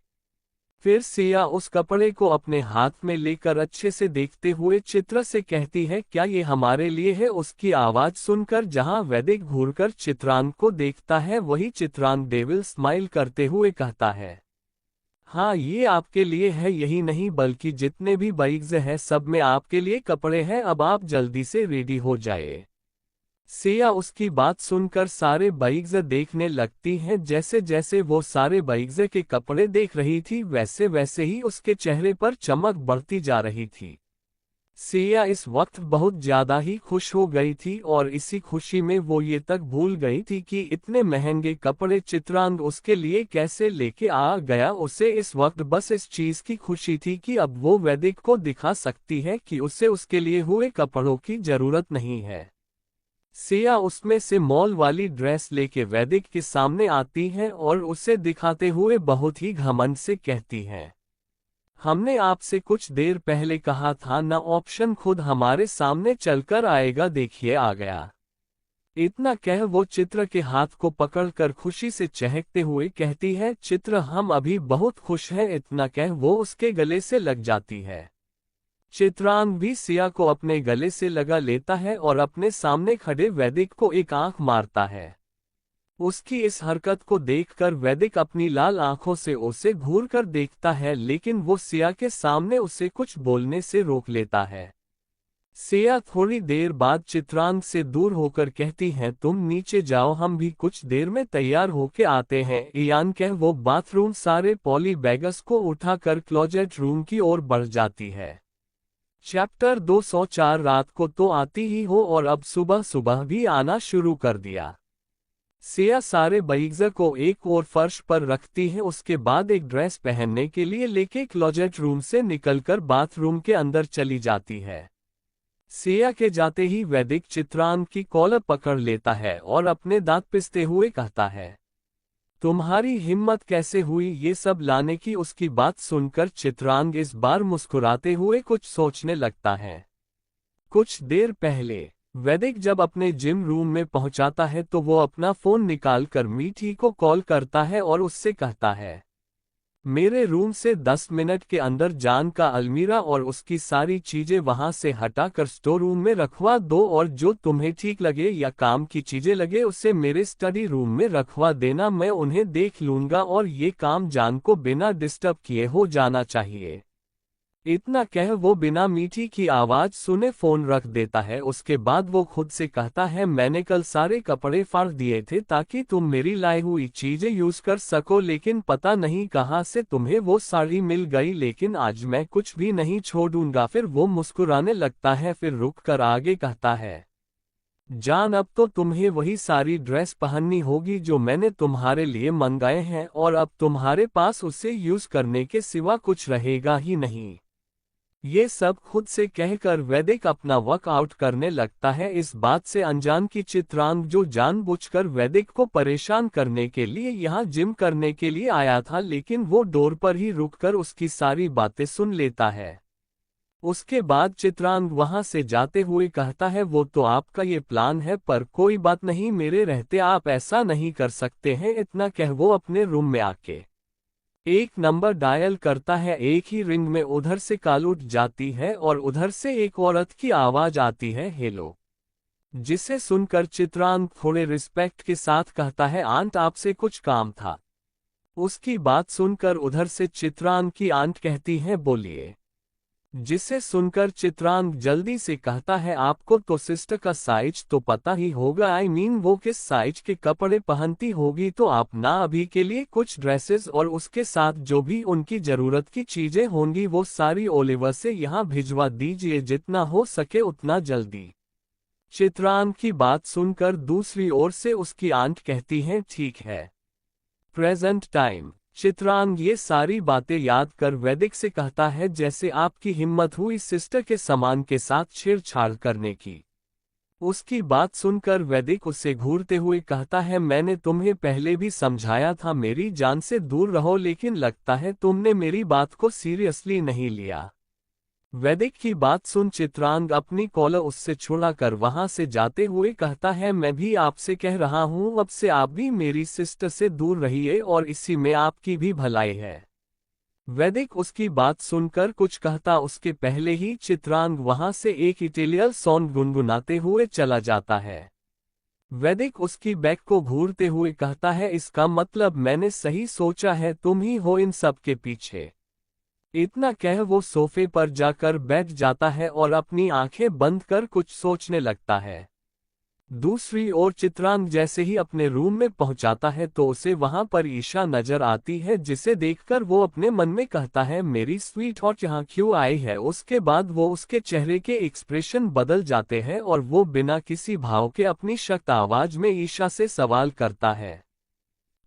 फिर सिया उस कपड़े को अपने हाथ में लेकर अच्छे से देखते हुए चित्र से कहती है, क्या ये हमारे लिए है? उसकी आवाज सुनकर जहां वैदिक घूरकर चित्रांग को देखता है वही चित्रांग डेविल स्माइल करते हुए कहता है, हाँ ये आपके लिए है, यही नहीं बल्कि जितने भी बाइक्स हैं सब में आपके लिए कपड़े हैं, अब आप जल्दी से रेडी हो जाए। सिया उसकी बात सुनकर सारे बाइक्स देखने लगती हैं। जैसे जैसे वो सारे बाइक्स के कपड़े देख रही थी वैसे वैसे ही उसके चेहरे पर चमक बढ़ती जा रही थी। सिया इस वक्त बहुत ज्यादा ही खुश हो गई थी और इसी खुशी में वो ये तक भूल गई थी कि इतने महंगे कपड़े चित्रांग उसके लिए कैसे लेके आ गया। उसे इस वक्त बस इस चीज की खुशी थी कि अब वो वैदिक को दिखा सकती है कि उसे उसके लिए हुए कपड़ों की जरूरत नहीं है। सिया उसमें से मॉल वाली ड्रेस लेके वैदिक के सामने आती है और उसे दिखाते हुए बहुत ही घमंड से कहती है, हमने आपसे कुछ देर पहले कहा था ना, ऑप्शन खुद हमारे सामने चलकर आएगा, देखिए आ गया। इतना कह वो चित्र के हाथ को पकड़कर खुशी से चहकते हुए कहती है, चित्र हम अभी बहुत खुश हैं। इतना कह वो उसके गले से लग जाती है। चित्रांग भी सिया को अपने गले से लगा लेता है और अपने सामने खड़े वैदिक को एक आंख मारता है। उसकी इस हरकत को देखकर वैदिक अपनी लाल आंखों से उसे घूर कर देखता है, लेकिन वो सिया के सामने उसे कुछ बोलने से रोक लेता है। सिया थोड़ी देर बाद चित्रांग से दूर होकर कहती है, तुम नीचे जाओ, हम भी कुछ देर में तैयार होके आते हैं। इयान कह वो बाथरूम सारे पॉली बैग्स को उठाकर क्लोजेट रूम की ओर बढ़ जाती है। चैप्टर 204 रात को तो आती ही हो और अब सुबह सुबह भी आना शुरू कर दिया। सिया सारे बैग्स को एक और फर्श पर रखती है, उसके बाद एक ड्रेस पहनने के लिए लेके क्लोजेट रूम से निकलकर बाथरूम के अंदर चली जाती है। सिया के जाते ही वैदिक चित्रांग की कॉलर पकड़ लेता है और अपने दांत पिसते हुए कहता है, तुम्हारी हिम्मत कैसे हुई ये सब लाने की? उसकी बात सुनकर चित्रांग इस बार मुस्कुराते हुए कुछ सोचने लगता है। कुछ देर पहले वैदिक जब अपने जिम रूम में पहुंचाता है तो वो अपना फोन निकालकर मीठी को कॉल करता है और उससे कहता है, मेरे रूम से 10 मिनट के अंदर जान का अलमीरा और उसकी सारी चीजें वहां से हटाकर स्टोर रूम में रखवा दो और जो तुम्हें ठीक लगे या काम की चीजें लगे उसे मेरे स्टडी रूम में रखवा देना, मैं उन्हें देख लूंगा और ये काम जान को बिना डिस्टर्ब किए हो जाना चाहिए। इतना कह वो बिना मीठी की आवाज सुने फोन रख देता है। उसके बाद वो खुद से कहता है, मैंने कल सारे कपड़े फाड़ दिए थे ताकि तुम मेरी लाई हुई चीजें यूज कर सको, लेकिन पता नहीं कहां से तुम्हें वो साड़ी मिल गई, लेकिन आज मैं कुछ भी नहीं छोड़ूंगा। फिर वो मुस्कुराने लगता है, फिर रुक कर आगे कहता है, जान अब तो तुम्हें वही सारी ड्रेस पहननी होगी जो मैंने तुम्हारे लिए मंगाए हैं और अब तुम्हारे पास उसे यूज करने के सिवा कुछ रहेगा ही नहीं। ये सब खुद से कहकर वैदिक अपना वर्कआउट करने लगता है। इस बात से अनजान की चित्रांग जो जानबूझकर वैदिक को परेशान करने के लिए यहाँ जिम करने के लिए आया था, लेकिन वो डोर पर ही रुककर उसकी सारी बातें सुन लेता है। उसके बाद चित्रांग वहां से जाते हुए कहता है वो तो आपका ये प्लान है, पर कोई बात नहीं, मेरे रहते आप ऐसा नहीं कर सकते हैं। इतना कह वो अपने रूम में आके एक नंबर डायल करता है। एक ही रिंग में उधर से कॉल उठ जाती है और उधर से एक औरत की आवाज आती है, हेलो। जिसे सुनकर चित्रांग थोड़े रिस्पेक्ट के साथ कहता है, आंट आपसे कुछ काम था। उसकी बात सुनकर उधर से चित्रांग की आंट कहती है, बोलिए। जिसे सुनकर चित्रांग जल्दी से कहता है, आपको तो सिस्टर का साइज तो पता ही होगा, आई मीन वो किस साइज के कपड़े पहनती होगी, तो आप ना अभी के लिए कुछ ड्रेसेस और उसके साथ जो भी उनकी जरूरत की चीजें होंगी वो सारी ओलिवर से यहाँ भिजवा दीजिए, जितना हो सके उतना जल्दी। चित्रांग की बात सुनकर दूसरी ओर से उसकी आंट कहती है, ठीक है। Present time. चित्रांग ये सारी बातें याद कर वैदिक से कहता है, जैसे आपकी हिम्मत हुई सिस्टर के सामान के साथ छेड़छाड़ करने की। उसकी बात सुनकर वैदिक उससे घूरते हुए कहता है, मैंने तुम्हें पहले भी समझाया था मेरी जान से दूर रहो, लेकिन लगता है तुमने मेरी बात को सीरियसली नहीं लिया। वैदिक की बात सुन चित्रांग अपनी कॉलर उससे छुड़ाकर वहां से जाते हुए कहता है, मैं भी आपसे कह रहा हूं, अब से आप भी मेरी सिस्टर से दूर रहिए और इसी में आपकी भी भलाई है। वैदिक उसकी बात सुनकर कुछ कहता उसके पहले ही चित्रांग वहां से एक इटालियन सॉन्ग गुनगुनाते हुए चला जाता है। वैदिक उसकी बैक को घूरते हुए कहता है, इसका मतलब मैंने सही सोचा है, तुम ही हो इन सब के पीछे। इतना कह वो सोफे पर जाकर बैठ जाता है और अपनी आंखें बंद कर कुछ सोचने लगता है। दूसरी ओर चित्रांग जैसे ही अपने रूम में पहुंचाता है तो उसे वहां पर ईशा नजर आती है, जिसे देखकर वो अपने मन में कहता है, मेरी स्वीट हॉट यहाँ क्यों आई है। उसके बाद वो उसके चेहरे के एक्सप्रेशन बदल जाते हैं और वो बिना किसी भाव के अपनी सख्त आवाज में ईशा से सवाल करता है,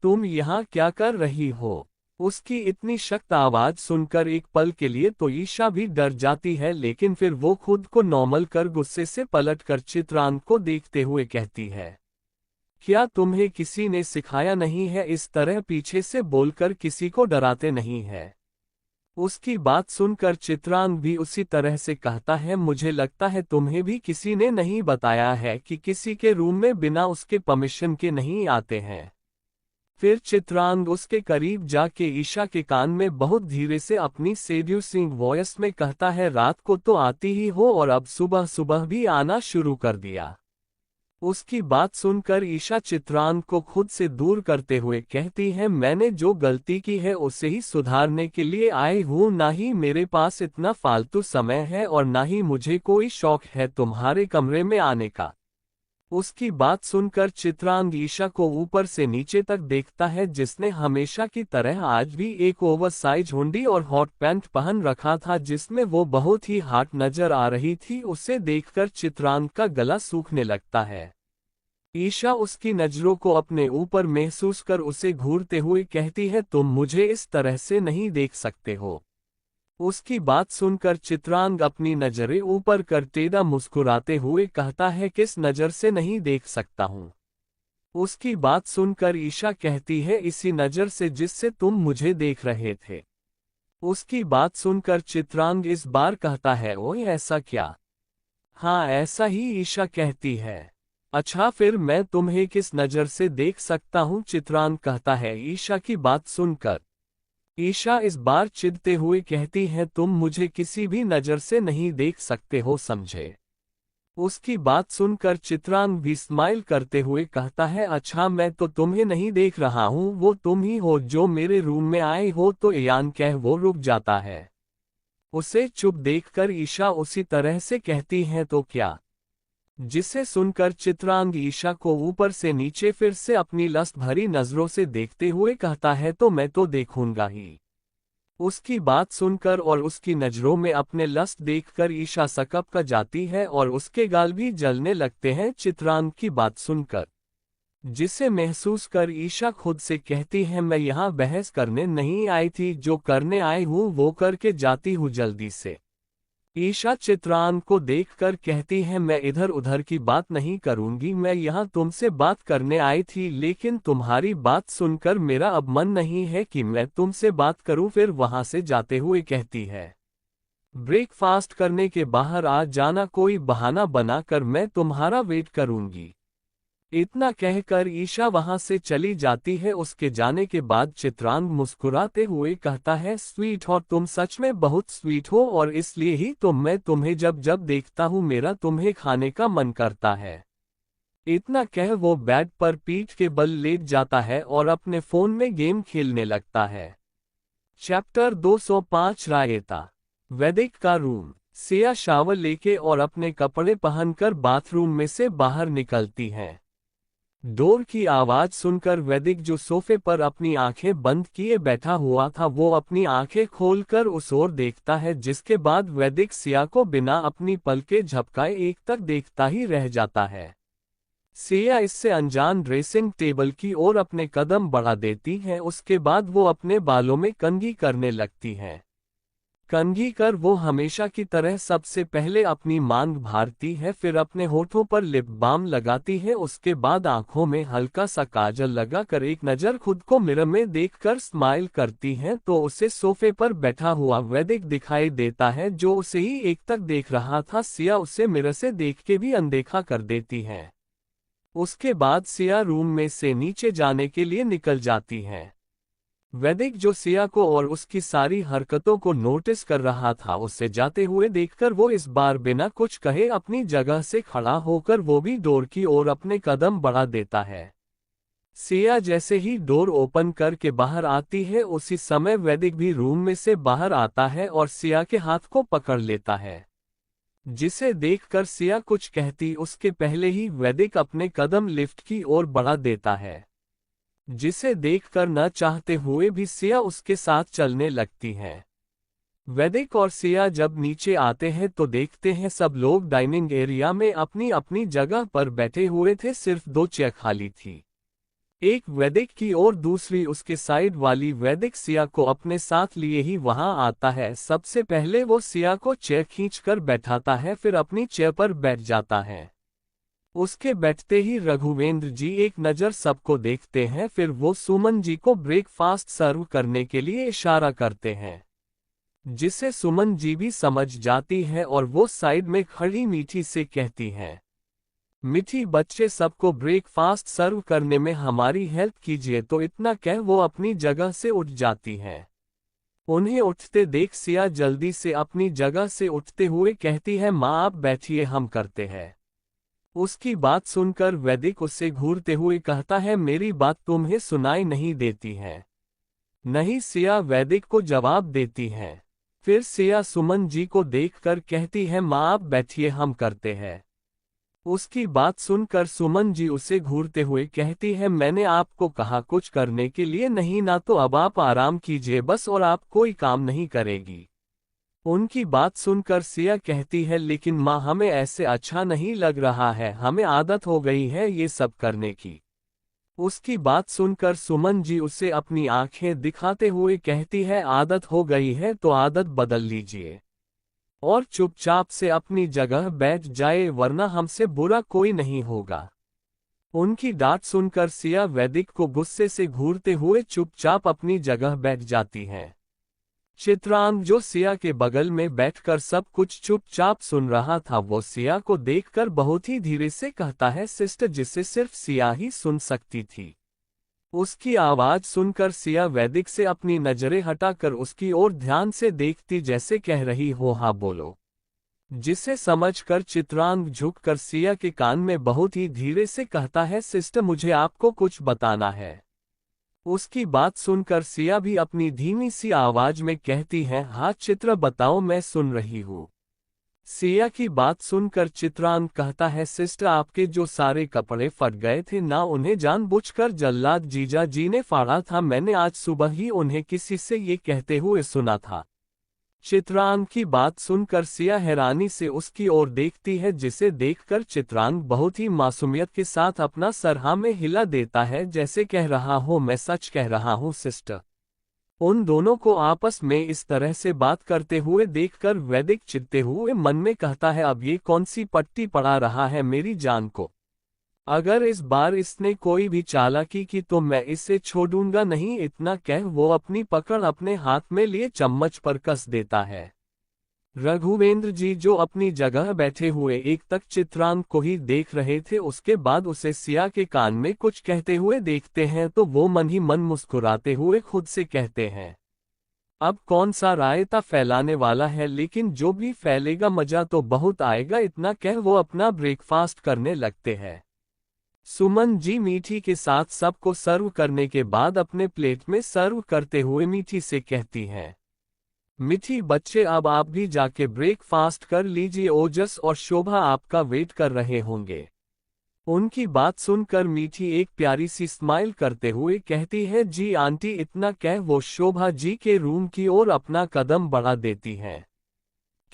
तुम यहाँ क्या कर रही हो। उसकी इतनी सख्त आवाज सुनकर एक पल के लिए तो ईशा भी डर जाती है, लेकिन फिर वो खुद को नॉर्मल कर गुस्से से पलटकर चित्रांग को देखते हुए कहती है, क्या तुम्हें किसी ने सिखाया नहीं है इस तरह पीछे से बोलकर किसी को डराते नहीं है। उसकी बात सुनकर चित्रांग भी उसी तरह से कहता है, मुझे लगता है तुम्हें भी किसी ने नहीं बताया है कि किसी के रूम में बिना उसके परमिशन के नहीं आते हैं। फिर चित्रांग उसके करीब जाके ईशा के कान में बहुत धीरे से अपनी सेड्यूसिंग वॉइस में कहता है, रात को तो आती ही हो और अब सुबह सुबह भी आना शुरू कर दिया। उसकी बात सुनकर ईशा चित्रांग को खुद से दूर करते हुए कहती है, मैंने जो गलती की है उसे ही सुधारने के लिए आई हूँ, ना ही मेरे पास इतना फालतू समय है और ना ही मुझे कोई शौक है तुम्हारे कमरे में आने का। उसकी बात सुनकर चित्रांग ईशा को ऊपर से नीचे तक देखता है, जिसने हमेशा की तरह आज भी एक ओवरसाइज हुंडी और हॉट पैंट पहन रखा था, जिसमें वो बहुत ही हॉट नजर आ रही थी। उसे देखकर चित्रांग का गला सूखने लगता है। ईशा उसकी नजरों को अपने ऊपर महसूस कर उसे घूरते हुए कहती है, तुम मुझे इस तरह से नहीं देख सकते हो। उसकी बात सुनकर चित्रांग अपनी नजरें ऊपर कर टेढ़ा मुस्कुराते हुए कहता है, किस नजर से नहीं देख सकता हूं। उसकी बात सुनकर ईशा कहती है, इसी नजर से जिससे तुम मुझे देख रहे थे। उसकी बात सुनकर चित्रांग इस बार कहता है, ओए ऐसा क्या। हाँ ऐसा ही, ईशा कहती है। अच्छा फिर मैं तुम्हें किस नजर से देख सकता हूँ, चित्रांग कहता है ईशा की बात सुनकर। ईशा इस बार चिढ़ते हुए कहती है, तुम मुझे किसी भी नजर से नहीं देख सकते हो, समझे। उसकी बात सुनकर चित्रांग भी स्माइल करते हुए कहता है, अच्छा मैं तो तुम्हें नहीं देख रहा हूँ, वो तुम ही हो जो मेरे रूम में आए हो। तो यान कह वो रुक जाता है। उसे चुप देखकर ईशा उसी तरह से कहती है, तो क्या। जिसे सुनकर चित्रांग ईशा को ऊपर से नीचे फिर से अपनी लस्ट भरी नजरों से देखते हुए कहता है, तो मैं तो देखूंगा ही। उसकी बात सुनकर और उसकी नजरों में अपने लस्ट देखकर ईशा सकप का जाती है और उसके गाल भी जलने लगते हैं चित्रांग की बात सुनकर। जिसे महसूस कर ईशा खुद से कहती है, मैं यहाँ बहस करने नहीं आई थी, जो करने आई हूँ वो करके जाती हूँ जल्दी से। ईशा चित्रांग को देखकर कहती है, मैं इधर उधर की बात नहीं करूंगी, मैं यहाँ तुमसे बात करने आई थी, लेकिन तुम्हारी बात सुनकर मेरा अब मन नहीं है कि मैं तुमसे बात करूं। फिर वहां से जाते हुए कहती है, ब्रेकफास्ट करने के बाहर आ जाना, कोई बहाना बनाकर मैं तुम्हारा वेट करूंगी। इतना कहकर ईशा वहां से चली जाती है। उसके जाने के बाद चित्रांग मुस्कुराते हुए कहता है, स्वीट और तुम सच में बहुत स्वीट हो, और इसलिए ही तो मैं तुम्हें जब जब देखता हूँ मेरा तुम्हें खाने का मन करता है। इतना कह वो बेड पर पीठ के बल लेट जाता है और अपने फोन में गेम खेलने लगता है। चैप्टर 205 रायता। वैदिक का रूम। सिया शावर लेके और अपने कपड़े पहनकर बाथरूम में से बाहर निकलती है। डोर की आवाज सुनकर वैदिक, जो सोफे पर अपनी आंखें बंद किए बैठा हुआ था, वो अपनी आंखें खोलकर उस ओर देखता है, जिसके बाद वैदिक सिया को बिना अपनी पलकें झपकाए एक तक देखता ही रह जाता है। सिया इससे अनजान ड्रेसिंग टेबल की ओर अपने कदम बढ़ा देती है। उसके बाद वो अपने बालों में कंघी करने लगती है। कंघी कर वो हमेशा की तरह सबसे पहले अपनी मांग भारती है, फिर अपने होठों पर लिप बाम लगाती है। उसके बाद आंखों में हल्का सा काजल लगाकर एक नज़र खुद को मिरर में देखकर स्माइल करती है तो उसे सोफे पर बैठा हुआ वैदिक दिखाई देता है, जो उसे ही एक तक देख रहा था। सिया उसे मिरर से देख के भी अनदेखा कर देती है। उसके बाद सिया रूम में से नीचे जाने के लिए निकल जाती है। वैदिक, जो सिया को और उसकी सारी हरकतों को नोटिस कर रहा था, उसे जाते हुए देखकर वो इस बार बिना कुछ कहे अपनी जगह से खड़ा होकर वो भी डोर की ओर अपने कदम बढ़ा देता है। सिया जैसे ही डोर ओपन करके बाहर आती है, उसी समय वैदिक भी रूम में से बाहर आता है और सिया के हाथ को पकड़ लेता है, जिसे देखकर सिया कुछ कहती उसके पहले ही वैदिक अपने कदम लिफ्ट की ओर बढ़ा देता है, जिसे देखकर न चाहते हुए भी सिया उसके साथ चलने लगती है। वैदिक और सिया जब नीचे आते हैं तो देखते हैं सब लोग डाइनिंग एरिया में अपनी अपनी जगह पर बैठे हुए थे। सिर्फ 2 चेयर खाली थी, एक वैदिक की और दूसरी उसके साइड वाली। वैदिक सिया को अपने साथ लिए ही वहां आता है। सबसे पहले वो सिया को चेयर खींचकर बैठाता है, फिर अपनी चेयर पर बैठ जाता है। उसके बैठते ही रघुवेंद्र जी एक नज़र सबको देखते हैं, फिर वो सुमन जी को ब्रेकफास्ट सर्व करने के लिए इशारा करते हैं, जिसे सुमन जी भी समझ जाती है और वो साइड में खड़ी मीठी से कहती हैं, मीठी बच्चे, सबको ब्रेकफास्ट सर्व करने में हमारी हेल्प कीजिए। तो इतना कह वो अपनी जगह से उठ जाती हैं। उन्हें उठते देख सिया जल्दी से अपनी जगह से उठते हुए कहती है, माँ आप बैठिए, हम करते हैं। उसकी बात सुनकर वैदिक उससे घूरते हुए कहता है, मेरी बात तुम्हें सुनाई नहीं देती है? नहीं, सिया वैदिक को जवाब देती है। फिर सिया सुमन जी को देखकर कहती है, माँ आप बैठिए, हम करते हैं। उसकी बात सुनकर सुमन जी उसे घूरते हुए कहती है, मैंने आपको कहा कुछ करने के लिए नहीं ना, तो अब आप आराम कीजिए बस, और आप कोई काम नहीं करेगी। उनकी बात सुनकर सिया कहती है, लेकिन माँ हमें ऐसे अच्छा नहीं लग रहा है, हमें आदत हो गई है ये सब करने की। उसकी बात सुनकर सुमन जी उसे अपनी आंखें दिखाते हुए कहती है, आदत हो गई है तो आदत बदल लीजिए और चुपचाप से अपनी जगह बैठ जाए, वरना हमसे बुरा कोई नहीं होगा। उनकी डांट सुनकर सिया वैदिक को गुस्से से घूरते हुए चुपचाप अपनी जगह बैठ जाती है। चित्रांग, जो सिया के बगल में बैठकर सब कुछ चुपचाप सुन रहा था, वो सिया को देखकर बहुत ही धीरे से कहता है, सिस्टर, जिसे सिर्फ सिया ही सुन सकती थी। उसकी आवाज सुनकर सिया वैदिक से अपनी नजरें हटाकर उसकी ओर ध्यान से देखती, जैसे कह रही हो हाँ बोलो, जिसे समझकर चित्रांग झुककर सिया के कान में बहुत ही धीरे से कहता है, सिस्टर मुझे आपको कुछ बताना है। उसकी बात सुनकर सिया भी अपनी धीमी सी आवाज में कहती है, हाँ चित्र बताओ, मैं सुन रही हूँ। सिया की बात सुनकर चित्रांग कहता है, सिस्टर आपके जो सारे कपड़े फट गए थे ना, उन्हें जानबूझकर जल्लाद जीजा जी ने फाड़ा था। मैंने आज सुबह ही उन्हें किसी से ये कहते हुए सुना था। चित्रांग की बात सुनकर सिया हैरानी से उसकी ओर देखती है, जिसे देखकर चित्रांग बहुत ही मासूमियत के साथ अपना सर हाँ में हिला देता है, जैसे कह रहा हो, मैं सच कह रहा हूँ सिस्टर। उन दोनों को आपस में इस तरह से बात करते हुए देखकर वैदिक चिढ़ते हुए मन में कहता है, अब ये कौन सी पट्टी पड़ा रहा है मेरी जान को। अगर इस बार इसने कोई भी चालाकी की तो मैं इसे छोड़ूंगा नहीं। इतना कह वो अपनी पकड़ अपने हाथ में लिए चम्मच पर कस देता है। रघुवेंद्र जी जो अपनी जगह बैठे हुए एक तक चित्रांग को ही देख रहे थे, उसके बाद उसे सिया के कान में कुछ कहते हुए देखते हैं तो वो मन ही मन मुस्कुराते हुए खुद से कहते हैं, अब कौन सा रायता फैलाने वाला है, लेकिन जो भी फैलेगा मजा तो बहुत आएगा। इतना कह वो अपना ब्रेकफास्ट करने लगते हैं। सुमन जी मीठी के साथ सबको सर्व करने के बाद अपने प्लेट में सर्व करते हुए मीठी से कहती हैं, मीठी बच्चे अब आप भी जाके ब्रेकफास्ट कर लीजिए, ओजस और शोभा आपका वेट कर रहे होंगे। उनकी बात सुनकर मीठी एक प्यारी सी स्माइल करते हुए कहती है, जी आंटी। इतना कह वो शोभा जी के रूम की ओर अपना कदम बढ़ा देती हैं।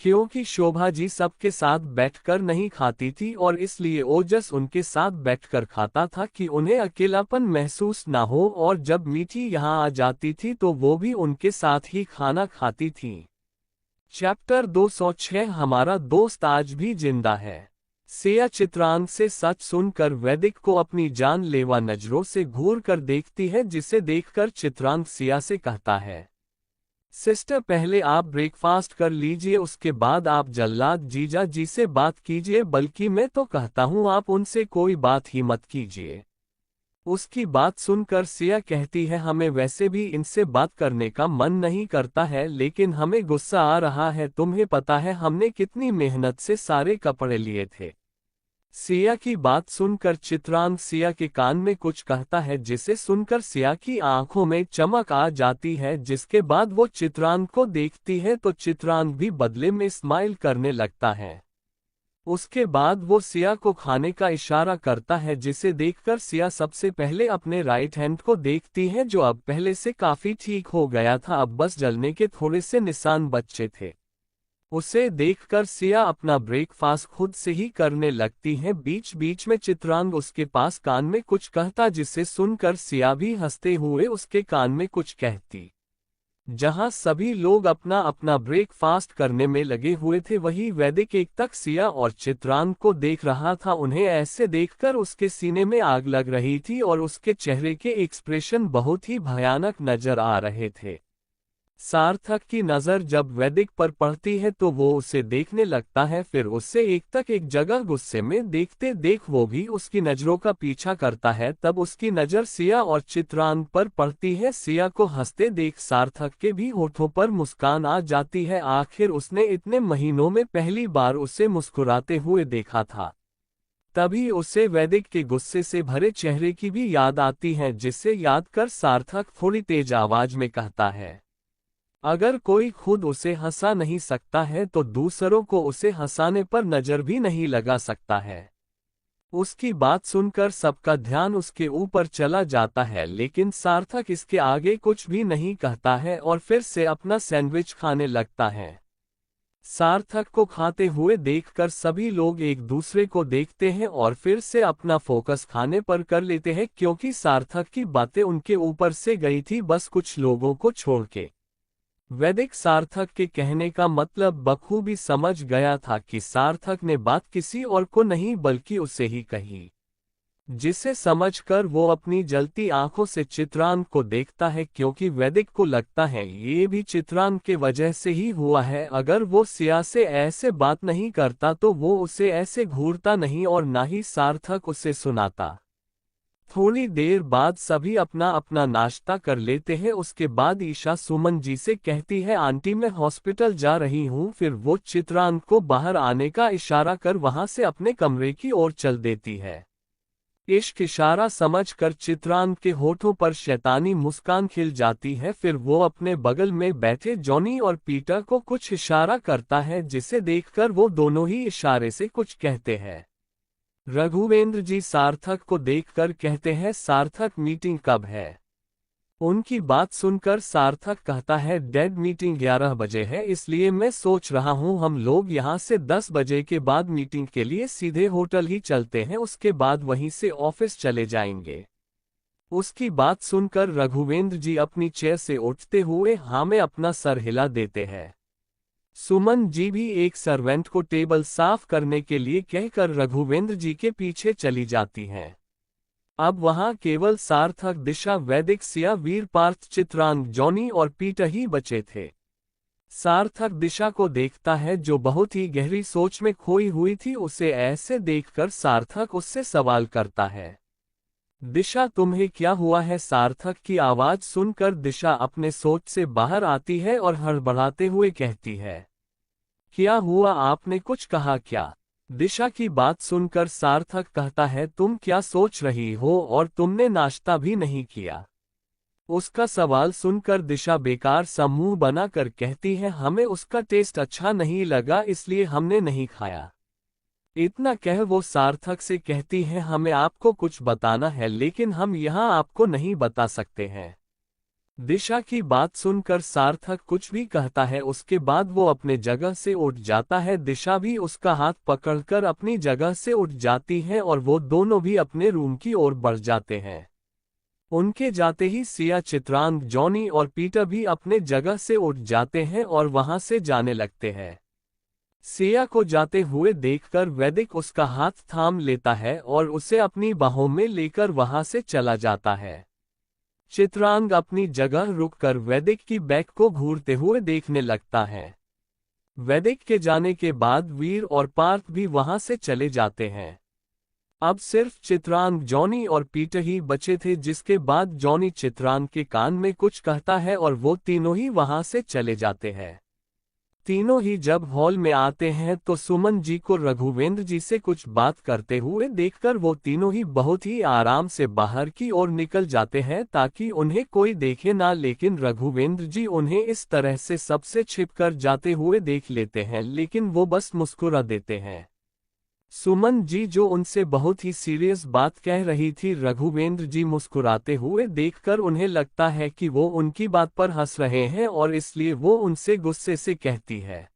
क्योंकि शोभा जी सबके साथ बैठकर नहीं खाती थी और इसलिए ओजस उनके साथ बैठकर खाता था कि उन्हें अकेलापन महसूस ना हो, और जब मीठी यहाँ आ जाती थी तो वो भी उनके साथ ही खाना खाती थी। चैप्टर 206 हमारा दोस्त आज भी जिंदा है। सिया चित्रांग से सच सुनकर वैदिक को अपनी जानलेवा नजरों से घूर कर देखती है, जिसे देखकर चित्रांग सिया से कहता है, सिस्टर पहले आप ब्रेकफास्ट कर लीजिए, उसके बाद आप जल्लाद जीजा जी से बात कीजिए, बल्कि मैं तो कहता हूँ आप उनसे कोई बात ही मत कीजिए। उसकी बात सुनकर सिया कहती है, हमें वैसे भी इनसे बात करने का मन नहीं करता है, लेकिन हमें गुस्सा आ रहा है। तुम्हें पता है हमने कितनी मेहनत से सारे कपड़े लिए थे। सिया की बात सुनकर चित्रांग सिया के कान में कुछ कहता है, जिसे सुनकर सिया की आंखों में चमक आ जाती है। जिसके बाद वो चित्रांग को देखती है तो चित्रांग भी बदले में स्माइल करने लगता है। उसके बाद वो सिया को खाने का इशारा करता है, जिसे देखकर सिया सबसे पहले अपने राइट हैंड को देखती है, जो अब पहले से काफी ठीक हो गया था, अब बस जलने के थोड़े से निशान बचे थे। उसे देखकर सिया अपना ब्रेकफास्ट खुद से ही करने लगती है। बीच बीच में चित्रांग उसके पास कान में कुछ कहता, जिसे सुनकर सिया भी हंसते हुए उसके कान में कुछ कहती। जहां सभी लोग अपना अपना ब्रेकफास्ट करने में लगे हुए थे, वही वैदिक एक तक सिया और चित्रांग को देख रहा था। उन्हें ऐसे देखकर उसके सीने में आग लग रही थी और उसके चेहरे के एक्सप्रेशन बहुत ही भयानक नजर आ रहे थे। सार्थक की नजर जब वैदिक पर पड़ती है तो वो उसे देखने लगता है, फिर उससे एक तक एक जगह गुस्से में देखते देख वो भी उसकी नजरों का पीछा करता है। तब उसकी नजर सिया और चित्रांग पर पड़ती है। सिया को हंसते देख सार्थक के भी होठों पर मुस्कान आ जाती है। आखिर उसने इतने महीनों में पहली बार उसे मुस्कुराते हुए देखा था। तभी उसे वैदिक के गुस्से से भरे चेहरे की भी याद आती है, जिसे याद कर सार्थक थोड़ी तेज आवाज में कहता है, अगर कोई खुद उसे हंसा नहीं सकता है तो दूसरों को उसे हंसाने पर नजर भी नहीं लगा सकता है। उसकी बात सुनकर सबका ध्यान उसके ऊपर चला जाता है, लेकिन सार्थक इसके आगे कुछ भी नहीं कहता है और फिर से अपना सैंडविच खाने लगता है। सार्थक को खाते हुए देखकर सभी लोग एक दूसरे को देखते हैं और फिर से अपना फोकस खाने पर कर लेते हैं, क्योंकि सार्थक की बातें उनके ऊपर से गई थी, बस कुछ लोगों को छोड़ के। वैदिक सार्थक के कहने का मतलब बखूबी समझ गया था कि सार्थक ने बात किसी और को नहीं बल्कि उसे ही कही, जिसे समझकर वो अपनी जलती आंखों से चित्रांग को देखता है, क्योंकि वैदिक को लगता है ये भी चित्रांग के वजह से ही हुआ है। अगर वो सिया से ऐसे बात नहीं करता तो वो उसे ऐसे घूरता नहीं और ना ही सार्थक उसे सुनाता। थोड़ी देर बाद सभी अपना अपना नाश्ता कर लेते हैं। उसके बाद ईशा सुमन जी से कहती है, आंटी मैं हॉस्पिटल जा रही हूँ। फिर वो चित्रांग को बाहर आने का इशारा कर वहां से अपने कमरे की ओर चल देती है। इश्क इशारा समझकर चित्रांग के होठों पर शैतानी मुस्कान खिल जाती है। फिर वो अपने बगल में बैठे जॉनी और पीटर को कुछ इशारा करता है, जिसे देखकर वो दोनों ही इशारे से कुछ कहते हैं। रघुवेंद्र जी सार्थक को देखकर कहते हैं, सार्थक मीटिंग कब है? उनकी बात सुनकर सार्थक कहता है, डैड मीटिंग 11 बजे है, इसलिए मैं सोच रहा हूँ हम लोग यहाँ से 10 बजे के बाद मीटिंग के लिए सीधे होटल ही चलते हैं, उसके बाद वहीं से ऑफिस चले जाएंगे। उसकी बात सुनकर रघुवेंद्र जी अपनी चेयर से उठते हुए हाँ में अपना सर हिला देते हैं। सुमन जी भी एक सर्वेंट को टेबल साफ करने के लिए कहकर रघुवेंद्र जी के पीछे चली जाती हैं। अब वहां केवल सार्थक, दिशा, वैदिक, सिया, वीरपार्थ, चित्रांग, जॉनी और पीटर ही बचे थे। सार्थक दिशा को देखता है जो बहुत ही गहरी सोच में खोई हुई थी। उसे ऐसे देखकर सार्थक उससे सवाल करता है, दिशा तुम्हें क्या हुआ है? सार्थक की आवाज सुनकर दिशा अपने सोच से बाहर आती है और हड़बड़ाते हुए कहती है, क्या हुआ? आपने कुछ कहा क्या? दिशा की बात सुनकर सार्थक कहता है, तुम क्या सोच रही हो और तुमने नाश्ता भी नहीं किया। उसका सवाल सुनकर दिशा बेकार सा मुंह बनाकर कहती है, हमें उसका टेस्ट अच्छा नहीं लगा इसलिए हमने नहीं खाया। इतना कह वो सार्थक से कहती है, हमें आपको कुछ बताना है लेकिन हम यहाँ आपको नहीं बता सकते हैं। दिशा की बात सुनकर सार्थक कुछ भी कहता है, उसके बाद वो अपने जगह से उठ जाता है। दिशा भी उसका हाथ पकड़कर अपनी जगह से उठ जाती है और वो दोनों भी अपने रूम की ओर बढ़ जाते हैं। उनके जाते ही सिया, चित्रांग, जॉनी और पीटर भी अपने जगह से उठ जाते हैं और वहां से जाने लगते हैं। सिया को जाते हुए देखकर वैदिक उसका हाथ थाम लेता है और उसे अपनी बाहों में लेकर वहां से चला जाता है। चित्रांग अपनी जगह रुककर वैदिक की बैग को घूरते हुए देखने लगता है। वैदिक के जाने के बाद वीर और पार्थ भी वहां से चले जाते हैं। अब सिर्फ चित्रांग, जॉनी और पीटर ही बचे थे, जिसके बाद जॉनी चित्रांग के कान में कुछ कहता है और वो तीनों ही वहां से चले जाते हैं। तीनों ही जब हॉल में आते हैं तो सुमन जी को रघुवेंद्र जी से कुछ बात करते हुए देखकर वो तीनों ही बहुत ही आराम से बाहर की ओर निकल जाते हैं ताकि उन्हें कोई देखे ना, लेकिन रघुवेंद्र जी उन्हें इस तरह से सबसे छिपकर जाते हुए देख लेते हैं लेकिन वो बस मुस्कुरा देते हैं। सुमन जी जो उनसे बहुत ही सीरियस बात कह रही थी, रघुवेंद्र जी मुस्कुराते हुए देखकर उन्हें लगता है कि वो उनकी बात पर हंस रहे हैं और इसलिए वो उनसे गुस्से से कहती है,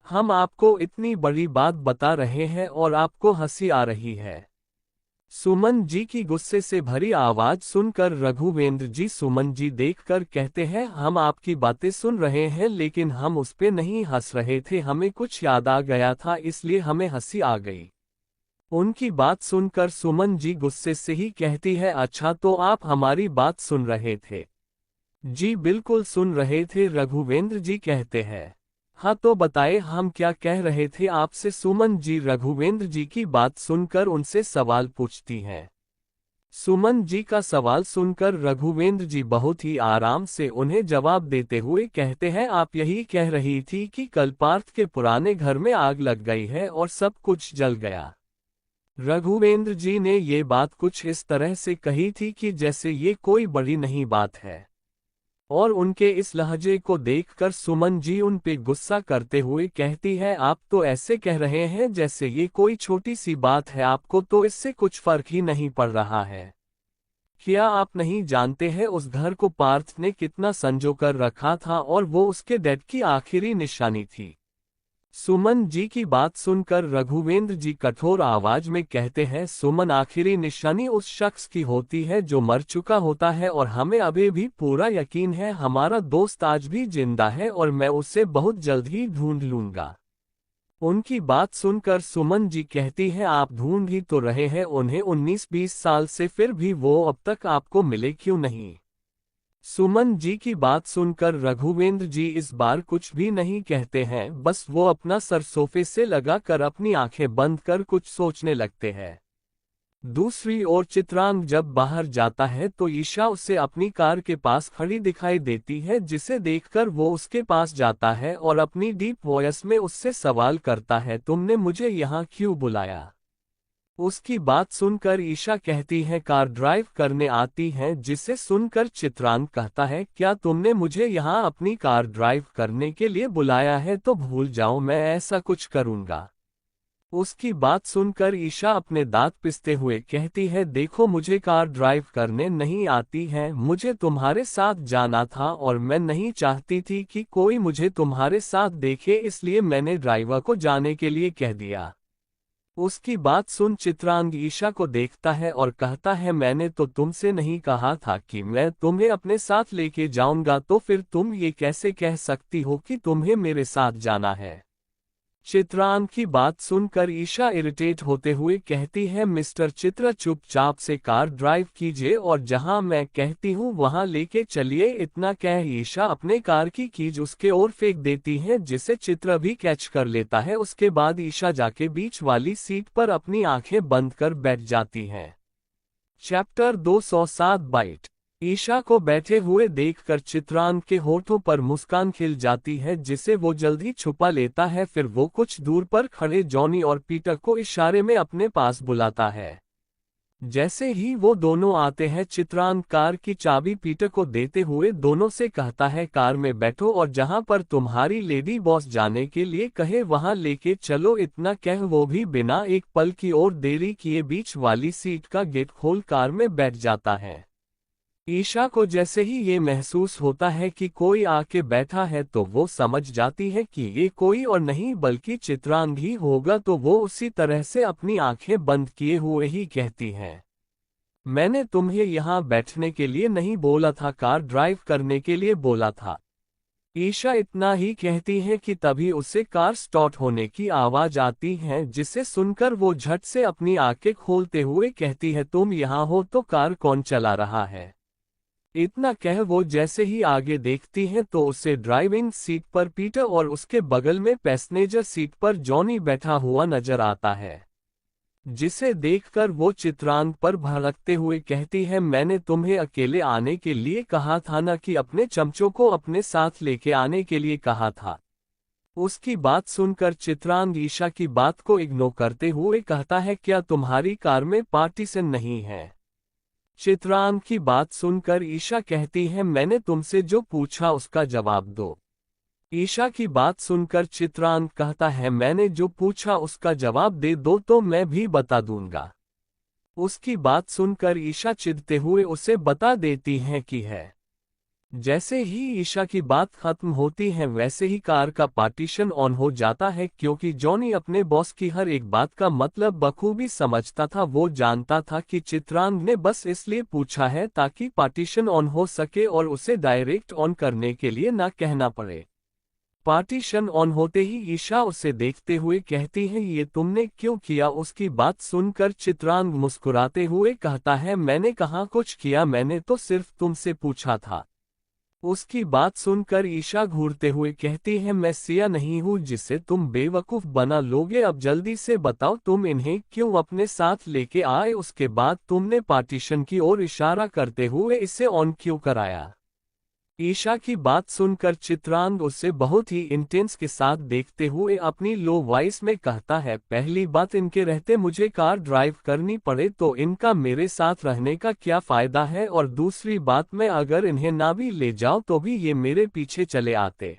हम आपको इतनी बड़ी बात बता रहे हैं और आपको हंसी आ रही है। सुमन जी की गुस्से से भरी आवाज सुनकर रघुवेंद्र जी सुमन जी देखकर कहते हैं, हम आपकी बातें सुन रहे हैं लेकिन हम उस पे नहीं हंस रहे थे, हमें कुछ याद आ गया था इसलिए हमें हंसी आ गई। उनकी बात सुनकर सुमन जी गुस्से से ही कहती है, अच्छा तो आप हमारी बात सुन रहे थे? जी बिल्कुल सुन रहे थे, रघुवेंद्र जी कहते हैं। हाँ तो बताए हम क्या कह रहे थे आपसे? सुमन जी रघुवेंद्र जी की बात सुनकर उनसे सवाल पूछती हैं। सुमन जी का सवाल सुनकर रघुवेंद्र जी बहुत ही आराम से उन्हें जवाब देते हुए कहते हैं, आप यही कह रही थी कि कल पार्थ के पुराने घर में आग लग गई है और सब कुछ जल गया। रघुवेंद्र जी ने ये बात कुछ इस तरह से कही थी कि जैसे ये कोई बड़ी नहीं बात है, और उनके इस लहजे को देखकर सुमन जी उन पे गुस्सा करते हुए कहती है, आप तो ऐसे कह रहे हैं जैसे ये कोई छोटी सी बात है, आपको तो इससे कुछ फर्क ही नहीं पड़ रहा है। क्या आप नहीं जानते हैं उस घर को पार्थ ने कितना संजो कर रखा था और वो उसके डैड की आखिरी निशानी थी। सुमन जी की बात सुनकर रघुवेंद्र जी कठोर आवाज में कहते हैं, सुमन आखिरी निशानी उस शख्स की होती है जो मर चुका होता है और हमें अभी भी पूरा यकीन है हमारा दोस्त आज भी जिंदा है और मैं उसे बहुत जल्द ही ढूंढ लूंगा। उनकी बात सुनकर सुमन जी कहती है, आप ढूंढ ही तो रहे हैं उन्हें 19-20 साल से, फिर भी वो अब तक आपको मिले क्यों नहीं? सुमन जी की बात सुनकर रघुवेंद्र जी इस बार कुछ भी नहीं कहते हैं, बस वो अपना सर सोफे से लगाकर अपनी आंखें बंद कर कुछ सोचने लगते हैं। दूसरी ओर चित्रांग जब बाहर जाता है तो ईशा उसे अपनी कार के पास खड़ी दिखाई देती है, जिसे देखकर वो उसके पास जाता है और अपनी डीप वॉइस में उससे सवाल करता है, तुमने मुझे यहाँ क्यों बुलाया? उसकी बात सुनकर ईशा कहती है, कार ड्राइव करने आती है, जिसे सुनकर चित्रांग कहता है, क्या तुमने मुझे यहाँ अपनी कार ड्राइव करने के लिए बुलाया है? तो भूल जाओ, मैं ऐसा कुछ करूँगा। उसकी बात सुनकर ईशा अपने दांत पिसते हुए कहती है, देखो मुझे कार ड्राइव करने नहीं आती है, मुझे तुम्हारे साथ जाना था और मैं नहीं चाहती थी कि कोई मुझे तुम्हारे साथ देखे, इसलिए मैंने ड्राइवर को जाने के लिए कह दिया। उसकी बात सुन चित्रांग ईशा को देखता है और कहता है, मैंने तो तुमसे नहीं कहा था कि मैं तुम्हें अपने साथ लेके जाऊंगा, तो फिर तुम ये कैसे कह सकती हो कि तुम्हें मेरे साथ जाना है? चित्रांग की बात सुनकर ईशा इरिटेट होते हुए कहती है, मिस्टर चित्रा चुपचाप से कार ड्राइव कीजिए और जहां मैं कहती हूं वहां लेके चलिए। इतना कह ईशा अपने कार की कीज उसके ओर फेंक देती है, जिसे चित्रा भी कैच कर लेता है। उसके बाद ईशा जाके बीच वाली सीट पर अपनी आंखें बंद कर बैठ जाती है। Chapter 207 bite. ईशा को बैठे हुए देखकर चित्रांग के होठों पर मुस्कान खिल जाती है, जिसे वो जल्दी छुपा लेता है। फिर वो कुछ दूर पर खड़े जॉनी और पीटर को इशारे में अपने पास बुलाता है। जैसे ही वो दोनों आते हैं, चित्रांग कार की चाबी पीटर को देते हुए दोनों से कहता है, कार में बैठो और जहां पर तुम्हारी लेडी बॉस जाने के लिए कहे वहां लेके चलो। इतना कह वो भी बिना एक पल की और देरी किए बीच वाली सीट का गेट खोल कार में बैठ जाता है। ईशा को जैसे ही ये महसूस होता है कि कोई आके बैठा है तो वो समझ जाती है कि ये कोई और नहीं बल्कि चित्रांग ही होगा, तो वो उसी तरह से अपनी आंखें बंद किए हुए ही कहती है, मैंने तुम्हें यहाँ बैठने के लिए नहीं बोला था, कार ड्राइव करने के लिए बोला था। ईशा इतना ही कहती है कि तभी उसे कार स्टार्ट होने की आवाज आती है, जिसे सुनकर वो झट से अपनी आंखें खोलते हुए कहती है, तुम यहाँ हो तो कार कौन चला रहा है। इतना कह वो जैसे ही आगे देखती है तो उसे ड्राइविंग सीट पर पीटर और उसके बगल में पैसेंजर सीट पर जॉनी बैठा हुआ नजर आता है, जिसे देखकर वो चित्रांग पर भड़कते हुए कहती है, मैंने तुम्हें अकेले आने के लिए कहा था ना, कि अपने चमचों को अपने साथ लेके आने के लिए कहा था। उसकी बात सुनकर चित्रांग ईशा की बात को इग्नोर करते हुए कहता है, क्या तुम्हारी कार में पार्टीशन नहीं है। चित्रांग की बात सुनकर ईशा कहती है, मैंने तुमसे जो पूछा उसका जवाब दो। ईशा की बात सुनकर चित्रांग कहता है, मैंने जो पूछा उसका जवाब दे दो तो मैं भी बता दूंगा। उसकी बात सुनकर ईशा चिढ़ते हुए उसे बता देती है कि है। जैसे ही ईशा की बात खत्म होती है वैसे ही कार का पार्टीशन ऑन हो जाता है, क्योंकि जॉनी अपने बॉस की हर एक बात का मतलब बखूबी समझता था। वो जानता था कि चित्रांग ने बस इसलिए पूछा है ताकि पार्टीशन ऑन हो सके और उसे डायरेक्ट ऑन करने के लिए ना कहना पड़े। पार्टीशन ऑन होते ही ईशा उसे देखते हुए कहती है, ये तुमने क्यों किया। उसकी बात सुनकर चित्रांग मुस्कुराते हुए कहता है, मैंने कहाँ कुछ किया, मैंने तो सिर्फ तुमसे पूछा था। उसकी बात सुनकर ईशा घूरते हुए कहती है, मैं सिया नहीं हूँ जिसे तुम बेवकूफ बना लोगे। अब जल्दी से बताओ तुम इन्हें क्यों अपने साथ लेके आए। उसके बाद तुमने पार्टीशन की ओर इशारा करते हुए इसे ऑन क्यों कराया। ईशा की बात सुनकर चित्रांग उसे बहुत ही इंटेंस के साथ देखते हुए अपनी लो वॉइस में कहता है, पहली बात, इनके रहते मुझे कार ड्राइव करनी पड़े तो इनका मेरे साथ रहने का क्या फायदा है, और दूसरी बात, मैं अगर इन्हें ना भी ले जाऊं तो भी ये मेरे पीछे चले आते।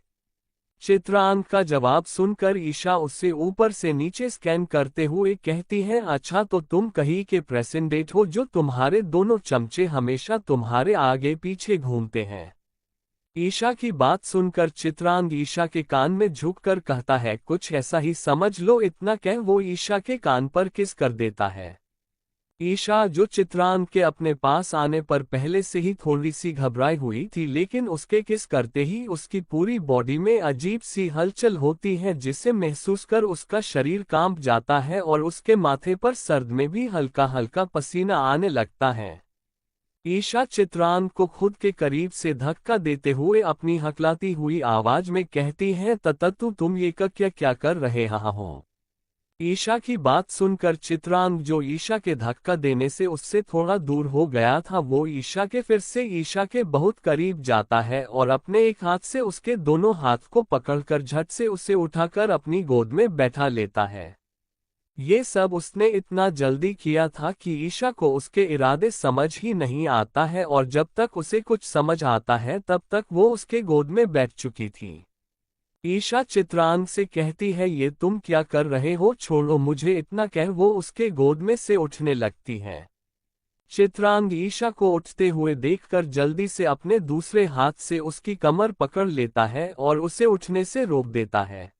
चित्रांग का जवाब सुनकर ईशा उससे ऊपर से नीचे स्कैन करते हुए कहती है, अच्छा तो तुम कहीं के प्रेसिडेंट हो जो तुम्हारे दोनों चमचे हमेशा तुम्हारे आगे पीछे घूमते हैं। ईशा की बात सुनकर चित्रांग ईशा के कान में झुककर कहता है, कुछ ऐसा ही समझ लो। इतना कह वो ईशा के कान पर किस कर देता है। ईशा, जो चित्रांग के अपने पास आने पर पहले से ही थोड़ी सी घबराई हुई थी, लेकिन उसके किस करते ही उसकी पूरी बॉडी में अजीब सी हलचल होती है, जिसे महसूस कर उसका शरीर कांप जाता है और उसके माथे पर सर्द में भी हल्का हल्का पसीना आने लगता है। ईशा चित्रांग को खुद के करीब से धक्का देते हुए अपनी हकलाती हुई आवाज में कहती है, तततु तुम ये क्या कर रहे हो। ईशा की बात सुनकर चित्रांग, जो ईशा के धक्का देने से उससे थोड़ा दूर हो गया था, वो ईशा के बहुत करीब जाता है और अपने एक हाथ से उसके दोनों हाथ को पकड़कर झट से उसे उठाकर अपनी गोद में बैठा लेता है। ये सब उसने इतना जल्दी किया था कि ईशा को उसके इरादे समझ ही नहीं आता है, और जब तक उसे कुछ समझ आता है तब तक वो उसके गोद में बैठ चुकी थी। ईशा चित्रांग से कहती है, ये तुम क्या कर रहे हो, छोड़ो मुझे। इतना कह वो उसके गोद में से उठने लगती है। चित्रांग ईशा को उठते हुए देखकर जल्दी से अपने दूसरे हाथ से उसकी कमर पकड़ लेता है और उसे उठने से रोक देता है।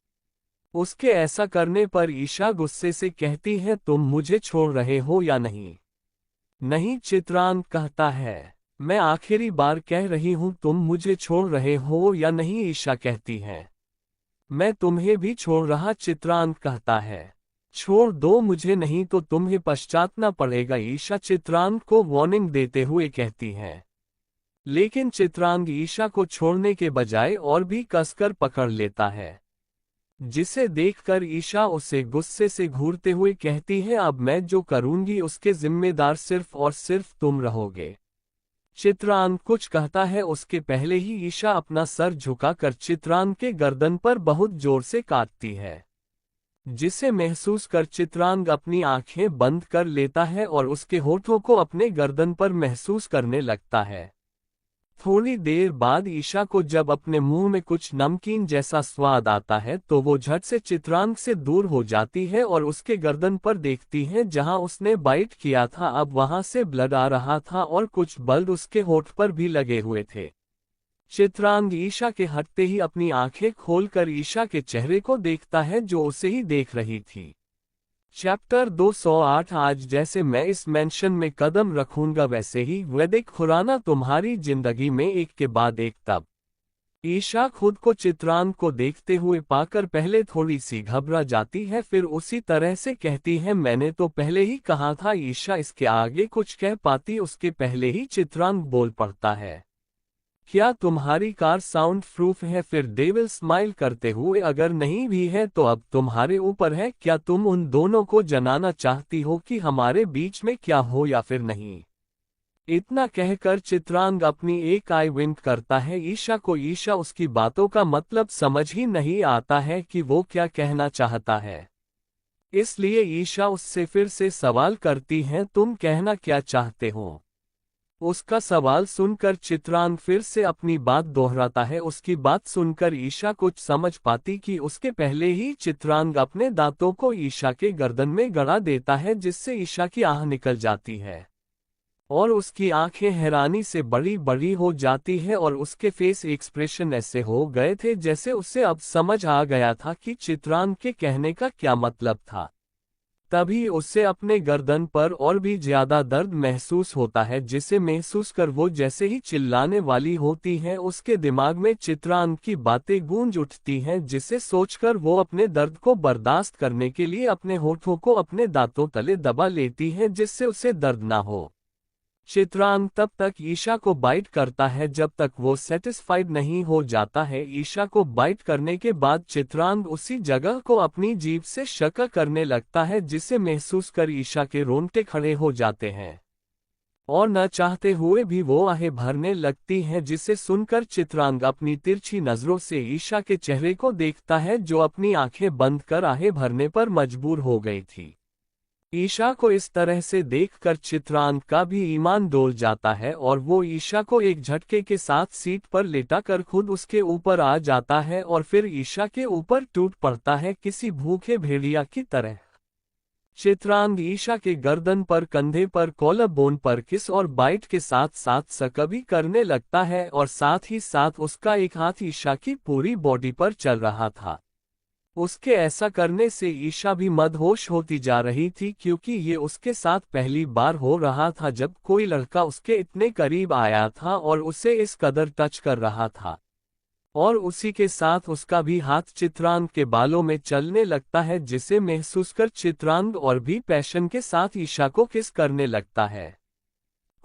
उसके ऐसा करने पर ईशा गुस्से से कहती है, तुम मुझे छोड़ रहे हो या नहीं। नहीं, चित्रांग कहता है, मैं आखिरी बार कह रही हूं, तुम मुझे छोड़ रहे हो या नहीं। ईशा कहती है, मैं तुम्हें भी छोड़ रहा, चित्रांग कहता है। छोड़ दो मुझे, नहीं तो तुम्हें पश्चाताप पड़ेगा, ईशा चित्रांग को वार्निंग देते हुए कहती है। लेकिन चित्रांग ईशा को छोड़ने के बजाय और भी कसकर पकड़ लेता है, जिसे देखकर ईशा उसे गुस्से से घूरते हुए कहती है, अब मैं जो करूंगी उसके जिम्मेदार सिर्फ और सिर्फ तुम रहोगे। चित्रांग कुछ कहता है उसके पहले ही ईशा अपना सर झुकाकर चित्रांग के गर्दन पर बहुत जोर से काटती है, जिसे महसूस कर चित्रांग अपनी आंखें बंद कर लेता है और उसके होठों को अपने गर्दन पर महसूस करने लगता है। थोड़ी देर बाद ईशा को जब अपने मुंह में कुछ नमकीन जैसा स्वाद आता है तो वो झट से चित्रांग से दूर हो जाती है और उसके गर्दन पर देखती है जहां उसने बाइट किया था। अब वहां से ब्लड आ रहा था और कुछ ब्लड उसके होठ पर भी लगे हुए थे। चित्रांग ईशा के हटते ही अपनी आंखें खोलकर ईशा के चेहरे को देखता है जो उसे ही देख रही थी। चैप्टर 208। आज जैसे मैं इस मेंशन में कदम रखूंगा वैसे ही वैदिक खुराना तुम्हारी जिंदगी में एक के बाद एक। तब ईशा खुद को चित्रांग को देखते हुए पाकर पहले थोड़ी सी घबरा जाती है, फिर उसी तरह से कहती है, मैंने तो पहले ही कहा था। ईशा इसके आगे कुछ कह पाती उसके पहले ही चित्रांग बोल पड़ता है, क्या तुम्हारी कार साउंड प्रूफ है? फिर डेविल स्माइल करते हुए, अगर नहीं भी है तो अब तुम्हारे ऊपर है, क्या तुम उन दोनों को जनाना चाहती हो कि हमारे बीच में क्या हो या फिर नहीं? इतना कहकर चित्रांग अपनी एक आई विंक करता है ईशा को। ईशा उसकी बातों का मतलब समझ ही नहीं आता है कि वो क्या कहना चाहता है, इसलिए ईशा उससे फिर से सवाल करती है, तुम कहना क्या चाहते हो? उसका सवाल सुनकर चित्रांग फिर से अपनी बात दोहराता है। उसकी बात सुनकर ईशा कुछ समझ पाती कि उसके पहले ही चित्रांग अपने दांतों को ईशा के गर्दन में गड़ा देता है, जिससे ईशा की आह निकल जाती है और उसकी आंखें हैरानी से बड़ी बड़ी हो जाती है और उसके फेस एक्सप्रेशन ऐसे हो गए थे जैसे उसे अब समझ आ गया था कि चित्रांग के कहने का क्या मतलब था। तभी उसे अपने गर्दन पर और भी ज्यादा दर्द महसूस होता है, जिसे महसूस कर वो जैसे ही चिल्लाने वाली होती है उसके दिमाग में चित्रांग की बातें गूंज उठती हैं, जिसे सोचकर वो अपने दर्द को बर्दाश्त करने के लिए अपने होठों को अपने दांतों तले दबा लेती है जिससे उसे दर्द ना हो। चित्रांग तब तक ईशा को बाइट करता है जब तक वो सेटिस्फाइड नहीं हो जाता है। ईशा को बाइट करने के बाद चित्रांग उसी जगह को अपनी जीभ से शक करने लगता है, जिसे महसूस कर ईशा के रोंगटे खड़े हो जाते हैं और न चाहते हुए भी वो आहें भरने लगती हैं, जिसे सुनकर चित्रांग अपनी तिरछी नजरों से ईशा के चेहरे को देखता है जो अपनी आंखें बंद कर आहें भरने पर मजबूर हो गई थी। ईशा को इस तरह से देखकर चित्रांग का भी ईमान डोल जाता है और वो ईशा को एक झटके के साथ सीट पर लेटाकर खुद उसके ऊपर आ जाता है और फिर ईशा के ऊपर टूट पड़ता है किसी भूखे भेड़िया की तरह। चित्रांग ईशा के गर्दन पर, कंधे पर, कॉलर बोन पर किस और बाइट के साथ साथ सकभी करने लगता है और साथ ही साथ उसका एक हाथ ईशा की पूरी बॉडी पर चल रहा था। उसके ऐसा करने से ईशा भी मदहोश होती जा रही थी, क्योंकि ये उसके साथ पहली बार हो रहा था जब कोई लड़का उसके इतने करीब आया था और उसे इस कदर टच कर रहा था। और उसी के साथ उसका भी हाथ चित्रांग के बालों में चलने लगता है, जिसे महसूस कर चित्रांग और भी पैशन के साथ ईशा को किस करने लगता है।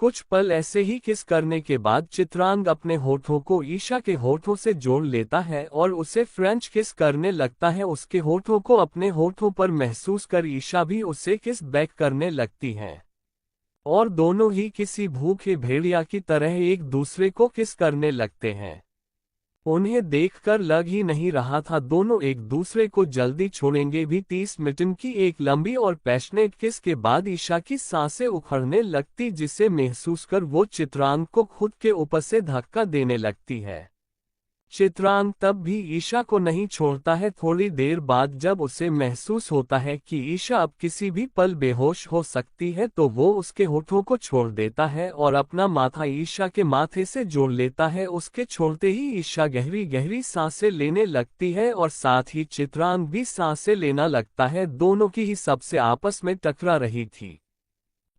कुछ पल ऐसे ही किस करने के बाद चित्रांग अपने होठों को ईशा के होठों से जोड़ लेता है और उसे फ्रेंच किस करने लगता है। उसके होठों को अपने होठों पर महसूस कर ईशा भी उसे किस बैक करने लगती है और दोनों ही किसी भूखे भेड़िया की तरह एक दूसरे को किस करने लगते हैं। उन्हें देखकर लग ही नहीं रहा था दोनों एक दूसरे को जल्दी छोड़ेंगे भी। 30 मिनट की एक लंबी और पैशनेट किस के बाद ईशा की सांसें उखड़ने लगती, जिसे महसूस कर वो चित्रांग को खुद के ऊपर से धक्का देने लगती है। चित्रांग तब भी ईशा को नहीं छोड़ता है। थोड़ी देर बाद जब उसे महसूस होता है कि ईशा अब किसी भी पल बेहोश हो सकती है तो वो उसके होठों को छोड़ देता है और अपना माथा ईशा के माथे से जोड़ लेता है। उसके छोड़ते ही ईशा गहरी गहरी सांसें लेने लगती है और साथ ही चित्रांग भी सांसें लेना लगता है। दोनों की ही सबसे आपस में टकरा रही थी।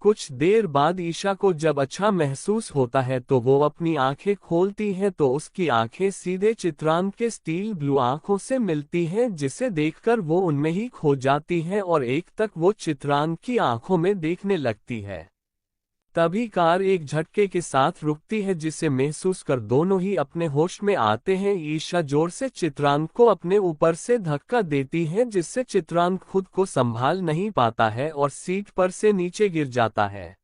कुछ देर बाद ईशा को जब अच्छा महसूस होता है तो वो अपनी आंखें खोलती है तो उसकी आंखें सीधे चित्रांग के स्टील ब्लू आंखों से मिलती हैं, जिसे देखकर वो उनमें ही खो जाती है और एक तक वो चित्रांग की आंखों में देखने लगती है। तभी कार एक झटके के साथ रुकती है, जिसे महसूस कर दोनों ही अपने होश में आते हैं। ईशा जोर से चित्रांग को अपने ऊपर से धक्का देती है, जिससे चित्रांग खुद को संभाल नहीं पाता है और सीट पर से नीचे गिर जाता है।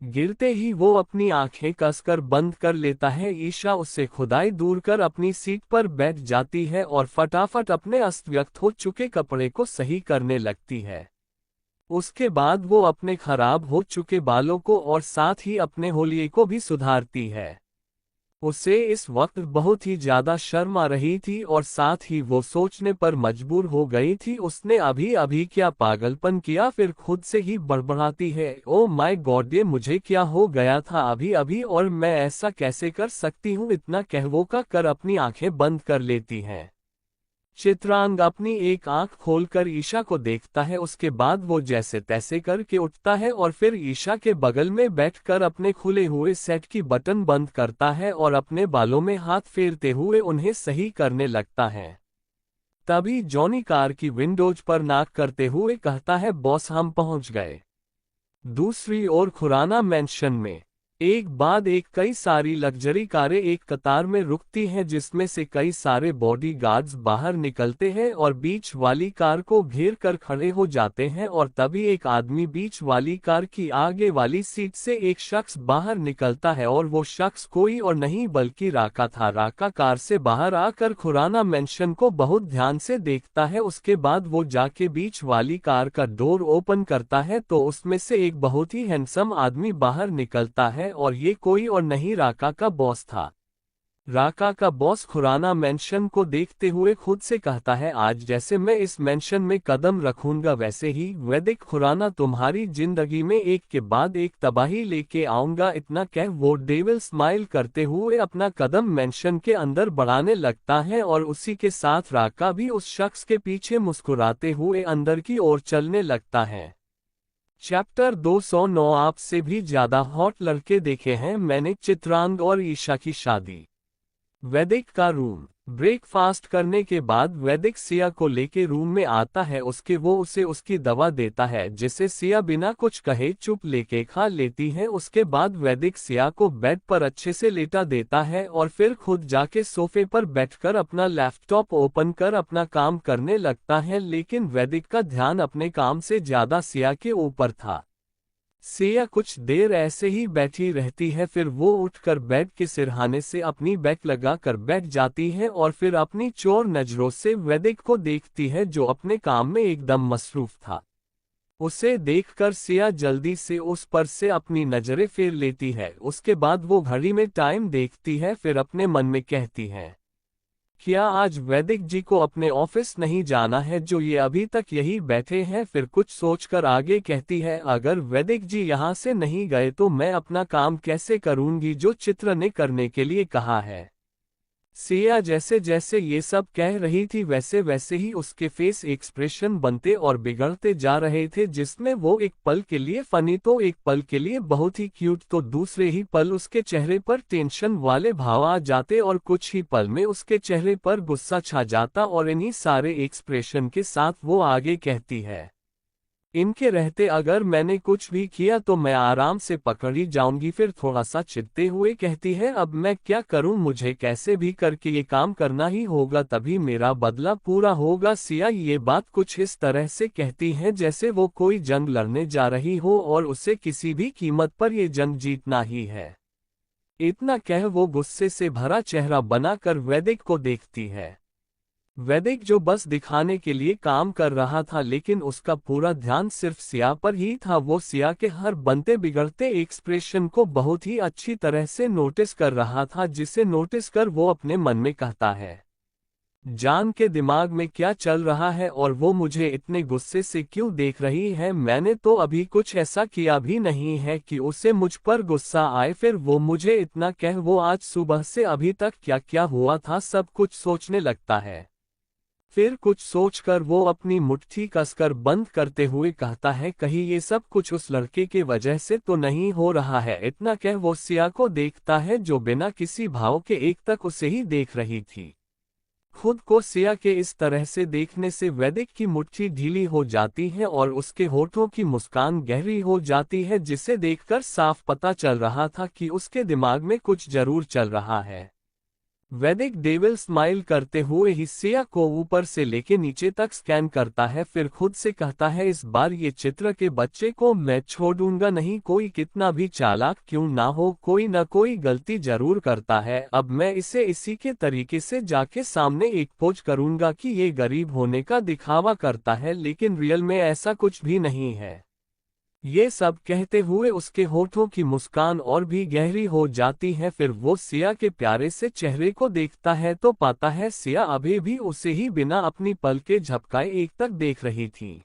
गिरते ही वो अपनी आंखें कसकर बंद कर लेता है। ईशा उससे खुदाई दूर कर अपनी सीट पर बैठ जाती है और फटाफट अपने अस्त व्यस्त हो चुके कपड़े को सही करने लगती है। उसके बाद वो अपने खराब हो चुके बालों को और साथ ही अपने होलिये को भी सुधारती है। उसे इस वक्त बहुत ही ज्यादा शर्म आ रही थी और साथ ही वो सोचने पर मजबूर हो गई थी उसने अभी अभी क्या पागलपन किया। फिर खुद से ही बड़बड़ाती है, ओ माय गॉड, ये मुझे क्या हो गया था अभी अभी और मैं ऐसा कैसे कर सकती हूँ। इतना कहवो का कर अपनी आंखें बंद कर लेती हैं। चित्रांग अपनी एक आंख खोलकर ईशा को देखता है, उसके बाद वो जैसे तैसे करके उठता है और फिर ईशा के बगल में बैठकर अपने खुले हुए सेट की बटन बंद करता है और अपने बालों में हाथ फेरते हुए उन्हें सही करने लगता है। तभी जॉनी कार की विंडोज पर नाक करते हुए कहता है, बॉस हम पहुंच गए। दूसरी ओर खुराना मैंशन में एक बाद एक कई सारी लग्जरी कारें एक कतार में रुकती हैं, जिसमें से कई सारे बॉडीगार्ड्स बाहर निकलते हैं और बीच वाली कार को घेर कर खड़े हो जाते हैं। और तभी एक आदमी बीच वाली कार की आगे वाली सीट से एक शख्स बाहर निकलता है और वो शख्स कोई और नहीं बल्कि राका था। राका कार से बाहर आकर खुराना मैंशन को बहुत ध्यान से देखता है। उसके बाद वो जाके बीच वाली कार का डोर ओपन करता है तो उसमें से एक बहुत ही हैंडसम आदमी बाहर निकलता है और ये कोई और नहीं राका का बॉस था। राका का बॉस खुराना मैंशन को देखते हुए खुद से कहता है, आज जैसे मैं इस मैंशन में कदम रखूंगा वैसे ही वैदिक खुराना तुम्हारी जिंदगी में एक के बाद एक तबाही लेके आऊंगा। इतना कह वो डेविल स्माइल करते हुए अपना कदम मैंशन के अंदर बढ़ाने लगता है और उसी के साथ राका भी उस शख्स के पीछे मुस्कुराते हुए अंदर की ओर चलने लगता है। चैप्टर 209 आपसे भी ज्यादा हॉट लड़के देखे हैं मैंने। चित्रांग और ईशा की शादी। वैदिक का रूम। ब्रेकफास्ट करने के बाद वैदिक सिया को लेके रूम में आता है। वो उसे उसकी दवा देता है, जिसे सिया बिना कुछ कहे चुप लेके खा लेती है। उसके बाद वैदिक सिया को बेड पर अच्छे से लेटा देता है और फिर खुद जाके सोफे पर बैठकर अपना लैपटॉप ओपन कर अपना काम करने लगता है। लेकिन वैदिक का ध्यान अपने काम से ज्यादा सिया के ऊपर था। सिया कुछ देर ऐसे ही बैठी रहती है, फिर वो उठकर बेड के सिरहाने से अपनी बैक लगा कर बैठ जाती है और फिर अपनी चोर नजरों से वैदिक को देखती है, जो अपने काम में एकदम मसरूफ था। उसे देखकर सिया जल्दी से उस पर से अपनी नजरें फेर लेती है। उसके बाद वो घड़ी में टाइम देखती है, फिर अपने मन में कहती है, क्या आज वैदिक जी को अपने ऑफिस नहीं जाना है जो ये अभी तक यही बैठे हैं। फिर कुछ सोचकर आगे कहती है, अगर वैदिक जी यहाँ से नहीं गए तो मैं अपना काम कैसे करूंगी जो चित्र ने करने के लिए कहा है। सिया जैसे जैसे ये सब कह रही थी वैसे वैसे ही उसके फेस एक्सप्रेशन बनते और बिगड़ते जा रहे थे, जिसमें वो एक पल के लिए फनी तो एक पल के लिए बहुत ही क्यूट तो दूसरे ही पल उसके चेहरे पर टेंशन वाले भाव आ जाते और कुछ ही पल में उसके चेहरे पर गुस्सा छा जाता। और इन्हीं सारे एक्सप्रेशन के साथ वो आगे कहती है, इनके रहते अगर मैंने कुछ भी किया तो मैं आराम से पकड़ी जाऊंगी। फिर थोड़ा सा चिढ़ते हुए कहती है, अब मैं क्या करूं, मुझे कैसे भी करके ये काम करना ही होगा, तभी मेरा बदला पूरा होगा। सिया ये बात कुछ इस तरह से कहती है जैसे वो कोई जंग लड़ने जा रही हो और उसे किसी भी कीमत पर ये जंग जीतना ही है। इतना कह वो गुस्से से भरा चेहरा बनाकर वैदिक को देखती है। वैदिक जो बस दिखाने के लिए काम कर रहा था, लेकिन उसका पूरा ध्यान सिर्फ सिया पर ही था। वो सिया के हर बनते बिगड़ते एक्सप्रेशन को बहुत ही अच्छी तरह से नोटिस कर रहा था, जिसे नोटिस कर वो अपने मन में कहता है, जान के दिमाग में क्या चल रहा है और वो मुझे इतने गुस्से से क्यों देख रही है। मैंने तो अभी कुछ ऐसा किया भी नहीं है कि उसे मुझ पर गुस्सा आए। फिर वो मुझे इतना कह वो आज सुबह से अभी तक क्या क्या हुआ था सब कुछ सोचने लगता है। फिर कुछ सोचकर वो अपनी मुट्ठी कसकर बंद करते हुए कहता है, कहीं ये सब कुछ उस लड़के के वजह से तो नहीं हो रहा है। इतना कह वो सिया को देखता है जो बिना किसी भाव के एक तक उसे ही देख रही थी। खुद को सिया के इस तरह से देखने से वैदिक की मुट्ठी ढीली हो जाती है और उसके होठों की मुस्कान गहरी हो जाती है, जिसे देखकर साफ पता चल रहा था कि उसके दिमाग में कुछ जरूर चल रहा है। वैदिक डेविल स्माइल करते हुए ही सिया को ऊपर से लेके नीचे तक स्कैन करता है, फिर खुद से कहता है, इस बार ये चित्र के बच्चे को मैं छोड़ूंगा नहीं। कोई कितना भी चालाक क्यों ना हो, कोई न कोई गलती जरूर करता है। अब मैं इसे इसी के तरीके से जाके सामने एक पोज करूंगा कि ये गरीब होने का दिखावा करता है, लेकिन रियल में ऐसा कुछ भी नहीं है। ये सब कहते हुए उसके होठों की मुस्कान और भी गहरी हो जाती है। फिर वो सिया के प्यारे से चेहरे को देखता है तो पाता है सिया अभी भी उसे ही बिना अपनी पलकें झपकाए एक तक देख रही थी।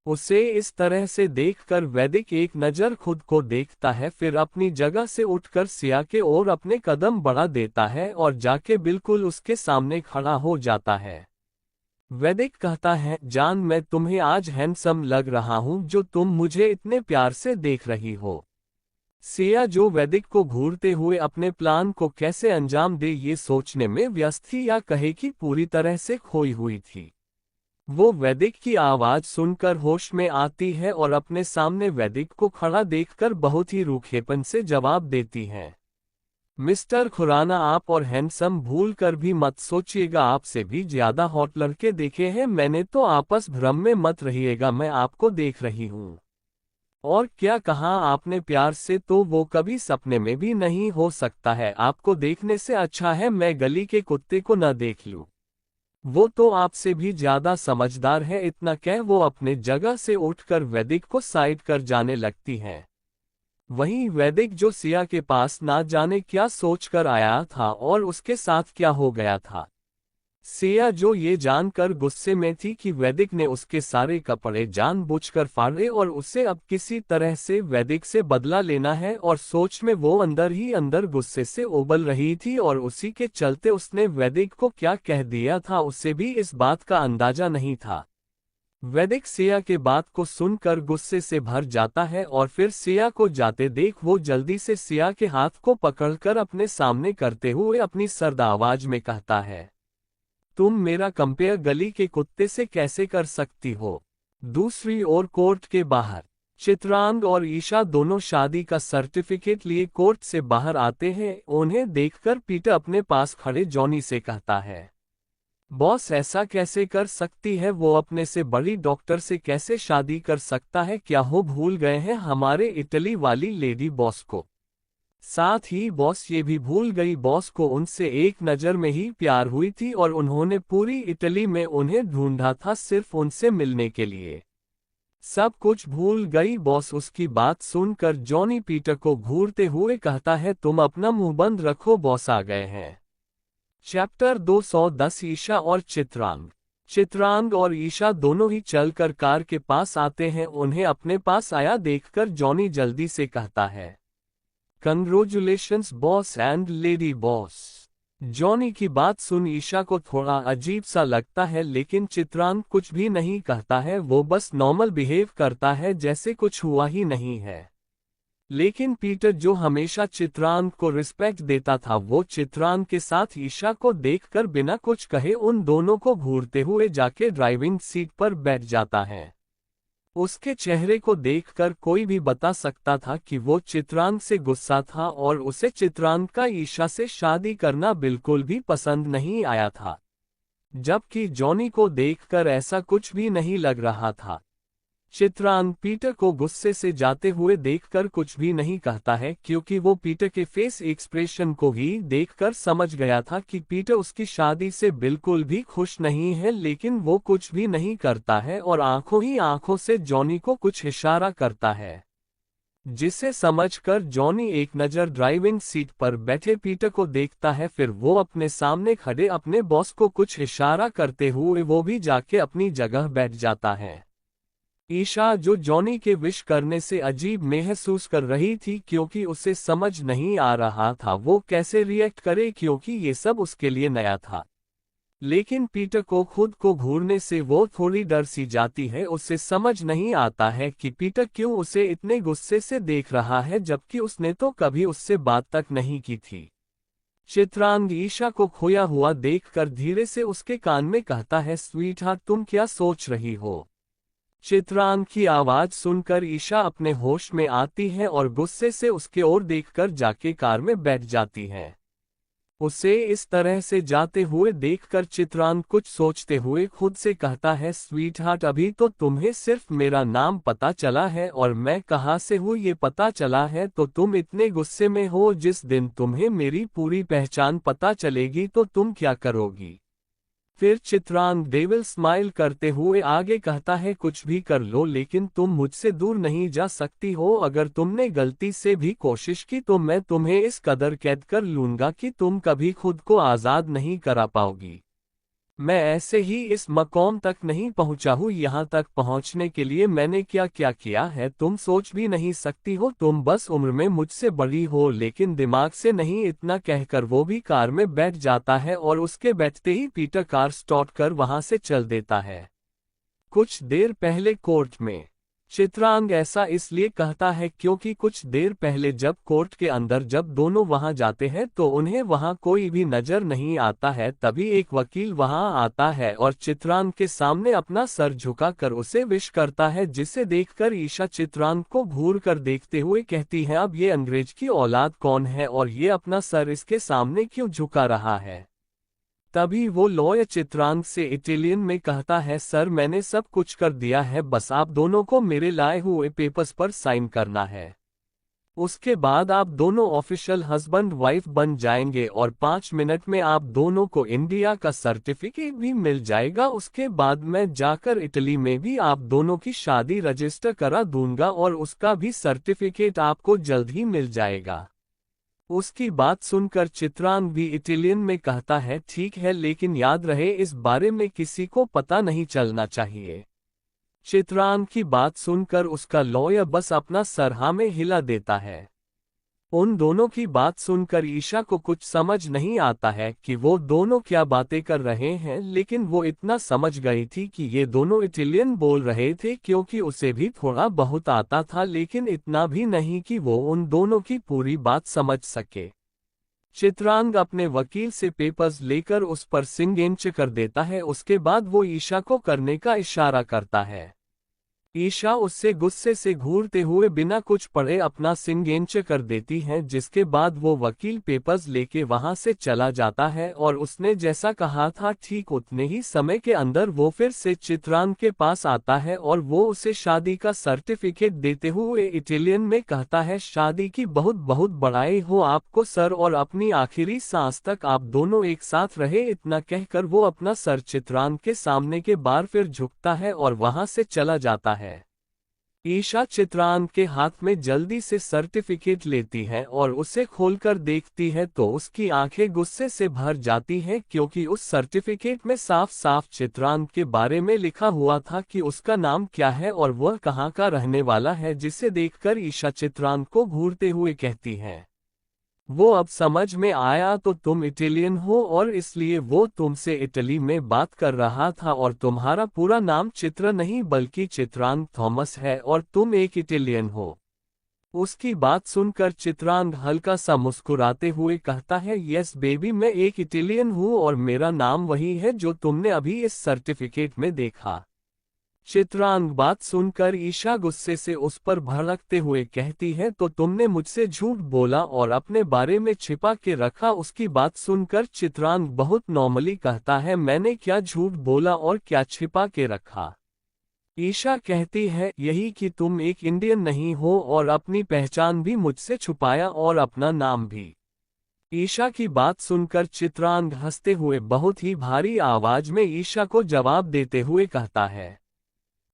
उसे इस तरह से देखकर वैदिक एक नज़र खुद को देखता है, फिर अपनी जगह से उठकर सिया के ओर अपने कदम बढ़ा देता है और जाके बिल्कुल उसके सामने खड़ा हो जाता है। वैदिक कहता है, जान मैं तुम्हें आज हैंडसम लग रहा हूं जो तुम मुझे इतने प्यार से देख रही हो। सिया जो वैदिक को घूरते हुए अपने प्लान को कैसे अंजाम दे ये सोचने में व्यस्त थी, या कहे कि पूरी तरह से खोई हुई थी। वो वैदिक की आवाज सुनकर होश में आती है और अपने सामने वैदिक को खड़ा देखकर बहुत ही रूखेपन से जवाब देती है, मिस्टर खुराना आप और हैंडसम भूल कर भी मत सोचिएगा, आपसे भी ज्यादा हॉट लड़के देखे हैं मैंने, तो आपस भ्रम में मत रहिएगा, मैं आपको देख रही हूँ। और क्या कहा आपने प्यार से, तो वो कभी सपने में भी नहीं हो सकता है। आपको देखने से अच्छा है मैं गली के कुत्ते को न देख लूं। वो तो आपसे भी ज्यादा समझदार है। इतना कह वो अपने जगह से उठकर वैदिक को साइड कर जाने लगती है। वहीं वैदिक जो सिया के पास ना जाने क्या सोचकर आया था और उसके साथ क्या हो गया था। सिया जो ये जानकर गुस्से में थी कि वैदिक ने उसके सारे कपड़े जानबूझकर फाड़े और उसे अब किसी तरह से वैदिक से बदला लेना है, और सोच में वो अंदर ही अंदर गुस्से से उबल रही थी और उसी के चलते उसने वैदिक को क्या कह दिया था उसे भी इस बात का अंदाजा नहीं था। वैदिक सिया के बात को सुनकर गुस्से से भर जाता है और फिर सिया को जाते देख वो जल्दी से सिया के हाथ को पकड़कर अपने सामने करते हुए अपनी सर्द आवाज में कहता है, तुम मेरा कंपेयर गली के कुत्ते से कैसे कर सकती हो। दूसरी ओर कोर्ट के बाहर चित्रांग और ईशा दोनों शादी का सर्टिफिकेट लिए कोर्ट से बाहर आते हैं। उन्हें देखकर पीटर अपने पास खड़े जॉनी से कहता है, बॉस ऐसा कैसे कर सकती है, वो अपने से बड़ी डॉक्टर से कैसे शादी कर सकता है, क्या हो भूल गए हैं हमारे इटली वाली लेडी बॉस को। साथ ही बॉस ये भी भूल गई बॉस को उनसे एक नज़र में ही प्यार हुई थी और उन्होंने पूरी इटली में उन्हें ढूंढा था सिर्फ उनसे मिलने के लिए। सब कुछ भूल गई बॉस। उसकी बात सुनकर जॉनी पीटर को घूरते हुए कहता है, तुम अपना मुंह बंद रखो बॉस आ गए हैं। चैप्टर 210 ईशा और चित्रांग। चित्रांग और ईशा दोनों ही चलकर कार के पास आते हैं। उन्हें अपने पास आया देखकर जॉनी जल्दी से कहता है, congratulations boss and lady boss. Johnny की बात सुन ईशा को थोड़ा अजीब सा लगता है, लेकिन चित्रांग कुछ भी नहीं कहता है, वो बस नॉर्मल बिहेव करता है जैसे कुछ हुआ ही नहीं है। लेकिन पीटर जो हमेशा चित्रांग को रिस्पेक्ट देता था, वो चित्रांग के साथ ईशा को देखकर बिना कुछ कहे उन दोनों को घूरते हुए जाके ड्राइविंग सीट पर बैठ जाता है। उसके चेहरे को देखकर कोई भी बता सकता था कि वो चित्रांग से गुस्सा था और उसे चित्रांग का ईशा से शादी करना बिल्कुल भी पसंद नहीं आया था, जबकि जॉनी को देखकर ऐसा कुछ भी नहीं लग रहा था। चित्रांग पीटर को गुस्से से जाते हुए देखकर कुछ भी नहीं कहता है, क्योंकि वो पीटर के फेस एक्सप्रेशन को ही देखकर समझ गया था कि पीटर उसकी शादी से बिल्कुल भी खुश नहीं है। लेकिन वो कुछ भी नहीं करता है और आंखों ही आंखों से जॉनी को कुछ इशारा करता है, जिसे समझकर जॉनी एक नज़र ड्राइविंग सीट पर बैठे पीटर को देखता है। फिर वो अपने सामने खड़े अपने बॉस को कुछ इशारा करते हुए वो भी जाके अपनी जगह बैठ जाता है। ईशा जो जॉनी के विश करने से अजीब महसूस कर रही थी, क्योंकि उसे समझ नहीं आ रहा था वो कैसे रिएक्ट करे, क्योंकि ये सब उसके लिए नया था। लेकिन पीटर को खुद को घूरने से वो थोड़ी डर सी जाती है। उसे समझ नहीं आता है कि पीटर क्यों उसे इतने गुस्से से देख रहा है, जबकि उसने तो कभी उससे बात तक नहीं की थी। चित्रांग ईशा को खोया हुआ देखकर धीरे से उसके कान में कहता है, स्वीट हार्ट, तुम क्या सोच रही हो? चित्रांग की आवाज सुनकर ईशा अपने होश में आती है और गुस्से से उसके ओर देखकर जाके कार में बैठ जाती है। उसे इस तरह से जाते हुए देखकर चित्रांग कुछ सोचते हुए खुद से कहता है, स्वीट हार्ट, अभी तो तुम्हें सिर्फ मेरा नाम पता चला है और मैं कहाँ से हूँ ये पता चला है, तो तुम इतने गुस्से में हो। जिस दिन तुम्हें मेरी पूरी पहचान पता चलेगी तो तुम क्या करोगी? फिर चित्रांग डेविल स्माइल करते हुए आगे कहता है, कुछ भी कर लो लेकिन तुम मुझसे दूर नहीं जा सकती हो। अगर तुमने गलती से भी कोशिश की तो मैं तुम्हें इस कदर कैद कर लूंगा कि तुम कभी खुद को आज़ाद नहीं करा पाओगी। मैं ऐसे ही इस मकाम तक नहीं पहुंचा हूं। यहां तक पहुंचने के लिए मैंने क्या क्या किया है तुम सोच भी नहीं सकती हो। तुम बस उम्र में मुझसे बड़ी हो लेकिन दिमाग से नहीं। इतना कहकर वो भी कार में बैठ जाता है और उसके बैठते ही पीटर कार स्टार्ट कर वहां से चल देता है। कुछ देर पहले कोर्ट में। चित्रांग ऐसा इसलिए कहता है क्योंकि कुछ देर पहले जब कोर्ट के अंदर जब दोनों वहां जाते हैं तो उन्हें वहां कोई भी नजर नहीं आता है। तभी एक वकील वहां आता है और चित्रांग के सामने अपना सर झुकाकर उसे विश करता है, जिसे देखकर ईशा चित्रांग को घूर कर देखते हुए कहती है, अब ये अंग्रेज की औलाद कौन है और ये अपना सर इसके सामने क्यों झुका रहा है? तभी वो लॉयर चित्रांग से इटालियन में कहता है, सर मैंने सब कुछ कर दिया है, बस आप दोनों को मेरे लाए हुए पेपर्स पर साइन करना है। उसके बाद आप दोनों ऑफिशियल हस्बैंड वाइफ बन जाएंगे और 5 मिनट में आप दोनों को इंडिया का सर्टिफिकेट भी मिल जाएगा। उसके बाद मैं जाकर इटली में भी आप दोनों की शादी रजिस्टर करा दूंगा और उसका भी सर्टिफिकेट आपको जल्द ही मिल जाएगा। उसकी बात सुनकर चित्रांग भी इटालियन में कहता है, ठीक है, लेकिन याद रहे इस बारे में किसी को पता नहीं चलना चाहिए। चित्रांग की बात सुनकर उसका लॉयर बस अपना सर हाँ में हिला देता है। उन दोनों की बात सुनकर ईशा को कुछ समझ नहीं आता है कि वो दोनों क्या बातें कर रहे हैं, लेकिन वो इतना समझ गई थी कि ये दोनों इटालियन बोल रहे थे क्योंकि उसे भी थोड़ा बहुत आता था, लेकिन इतना भी नहीं कि वो उन दोनों की पूरी बात समझ सके। चित्रांग अपने वकील से पेपर्स लेकर उस पर सिग्नेचर कर देता है। उसके बाद वो ईशा को करने का इशारा करता है। ईशा उससे गुस्से से घूरते हुए बिना कुछ पढ़े अपना सिग्नेचर कर देती है, जिसके बाद वो वकील पेपर्स लेके वहां से चला जाता है और उसने जैसा कहा था ठीक उतने ही समय के अंदर वो फिर से चित्रांग के पास आता है और वो उसे शादी का सर्टिफिकेट देते हुए इटालियन में कहता है, शादी की बहुत बहुत बधाई हो आपको सर, और अपनी आखिरी सांस तक आप दोनों एक साथ रहे। इतना कहकर वो अपना सर चित्रांग के सामने के बार फिर झुकता है और वहां से चला जाता है। ईशा चित्रांग के हाथ में जल्दी से सर्टिफिकेट लेती है और उसे खोलकर देखती है तो उसकी आंखें गुस्से से भर जाती हैं, क्योंकि उस सर्टिफिकेट में साफ साफ चित्रांग के बारे में लिखा हुआ था कि उसका नाम क्या है और वह कहाँ का रहने वाला है, जिसे देखकर ईशा चित्रांग को घूरते हुए कहती है, वो अब समझ में आया तो तुम इटालियन हो और इसलिए वो तुमसे इटली में बात कर रहा था और तुम्हारा पूरा नाम चित्र नहीं बल्कि चित्रांग थॉमस है और तुम एक इटालियन हो। उसकी बात सुनकर चित्रांग हल्का सा मुस्कुराते हुए कहता है, यस बेबी, मैं एक इटालियन हूँ और मेरा नाम वही है जो तुमने अभी इस सर्टिफिकेट में देखा। चित्रांग बात सुनकर ईशा गुस्से से उस पर भड़कते हुए कहती है, तो तुमने मुझसे झूठ बोला और अपने बारे में छिपा के रखा। उसकी बात सुनकर चित्रांग बहुत नॉर्मली कहता है, मैंने क्या झूठ बोला और क्या छिपा के रखा? ईशा कहती है, यही कि तुम एक इंडियन नहीं हो और अपनी पहचान भी मुझसे छुपाया और अपना नाम भी। ईशा की बात सुनकर चित्रांग हंसते हुए बहुत ही भारी आवाज में ईशा को जवाब देते हुए कहता है,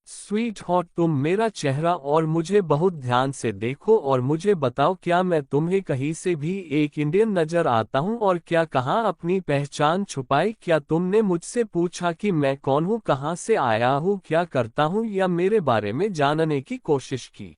स्वीट हॉट, तुम मेरा चेहरा और मुझे बहुत ध्यान से देखो और मुझे बताओ, क्या मैं तुम्हें कहीं से भी एक इंडियन नजर आता हूँ और क्या कहाँ अपनी पहचान छुपाई? क्या तुमने मुझसे पूछा कि मैं कौन हूँ, कहाँ से आया हूँ, क्या करता हूँ, या मेरे बारे में जानने की कोशिश की?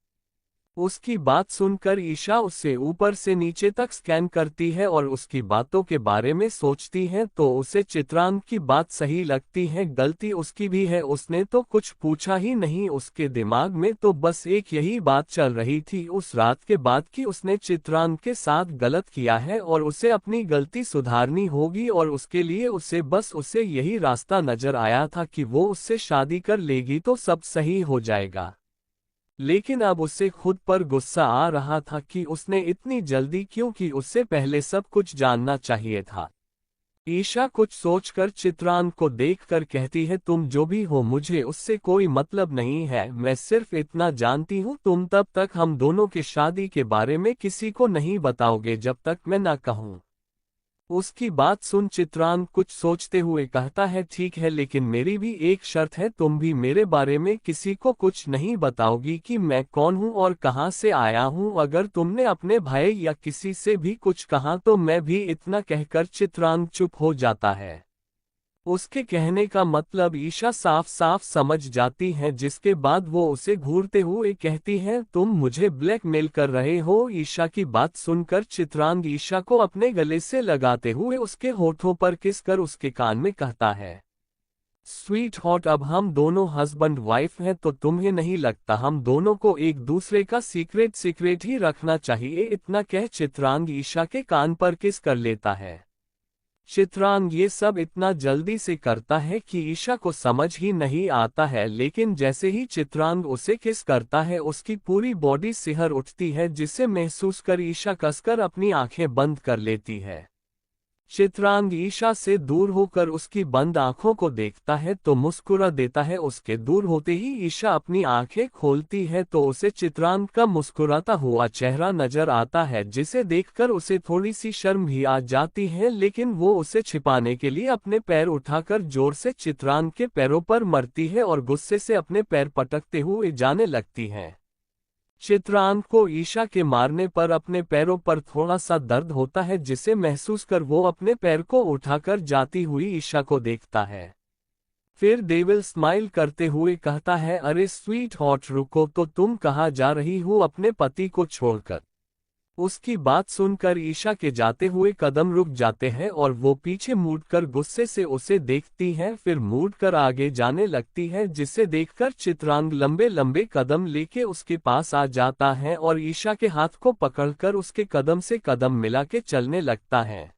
उसकी बात सुनकर ईशा उसे ऊपर से नीचे तक स्कैन करती है और उसकी बातों के बारे में सोचती है तो उसे चित्रांग की बात सही लगती है। गलती उसकी भी है, उसने तो कुछ पूछा ही नहीं। उसके दिमाग में तो बस एक यही बात चल रही थी उस रात के बाद कि उसने चित्रांग के साथ गलत किया है और उसे अपनी गलती सुधारनी होगी और उसके लिए उसे यही रास्ता नजर आया था कि वो उससे शादी कर लेगी तो सब सही हो जाएगा। लेकिन अब उसे खुद पर गुस्सा आ रहा था कि उसने इतनी जल्दी क्यों की, उससे पहले सब कुछ जानना चाहिए था। ईशा कुछ सोचकर चित्रांग को देखकर कहती है, तुम जो भी हो मुझे उससे कोई मतलब नहीं है, मैं सिर्फ इतना जानती हूँ तुम तब तक हम दोनों की शादी के बारे में किसी को नहीं बताओगे जब तक मैं ना कहूँ। उसकी बात सुन चित्रांग कुछ सोचते हुए कहता है, ठीक है लेकिन मेरी भी एक शर्त है, तुम भी मेरे बारे में किसी को कुछ नहीं बताओगी कि मैं कौन हूँ और कहाँ से आया हूँ। अगर तुमने अपने भाई या किसी से भी कुछ कहा तो मैं भी। इतना कहकर चित्रांग चुप हो जाता है। उसके कहने का मतलब ईशा साफ साफ समझ जाती है, जिसके बाद वो उसे घूरते हुए कहती है, तुम मुझे ब्लैकमेल कर रहे हो। ईशा की बात सुनकर चित्रांग ईशा को अपने गले से लगाते हुए उसके होठों पर किस कर उसके कान में कहता है, स्वीट हॉट, अब हम दोनों हस्बैंड वाइफ हैं तो तुम्हें नहीं लगता हम दोनों को एक दूसरे का सीक्रेट ही रखना चाहिए। इतना कह चित्रांग ईशा के कान पर किस कर लेता है। चित्रांग ये सब इतना जल्दी से करता है कि ईशा को समझ ही नहीं आता है, लेकिन जैसे ही चित्रांग उसे किस करता है उसकी पूरी बॉडी सिहर उठती है, जिसे महसूस कर ईशा कसकर अपनी आंखें बंद कर लेती है। चित्रांग ईशा से दूर होकर उसकी बंद आंखों को देखता है तो मुस्कुरा देता है। उसके दूर होते ही ईशा अपनी आंखें खोलती है तो उसे चित्रांग का मुस्कुराता हुआ चेहरा नजर आता है, जिसे देखकर उसे थोड़ी सी शर्म भी आ जाती है, लेकिन वो उसे छिपाने के लिए अपने पैर उठाकर जोर से चित्रांग के पैरों पर मरती है और गुस्से से अपने पैर पटकते हुए जाने लगती है। चित्रांग को ईशा के मारने पर अपने पैरों पर थोड़ा सा दर्द होता है, जिसे महसूस कर वो अपने पैर को उठाकर जाती हुई ईशा को देखता है। फिर डेविल स्माइल करते हुए कहता है, अरे स्वीट हॉट रुको तो, तुम कहाँ जा रही हो अपने पति को छोड़कर। उसकी बात सुनकर ईशा के जाते हुए कदम रुक जाते हैं और वो पीछे मुड़कर गुस्से से उसे देखती है, फिर मुड़कर आगे जाने लगती है, जिसे देखकर चित्रांग लंबे लंबे कदम लेके उसके पास आ जाता है और ईशा के हाथ को पकड़कर उसके कदम से कदम मिला के चलने लगता है।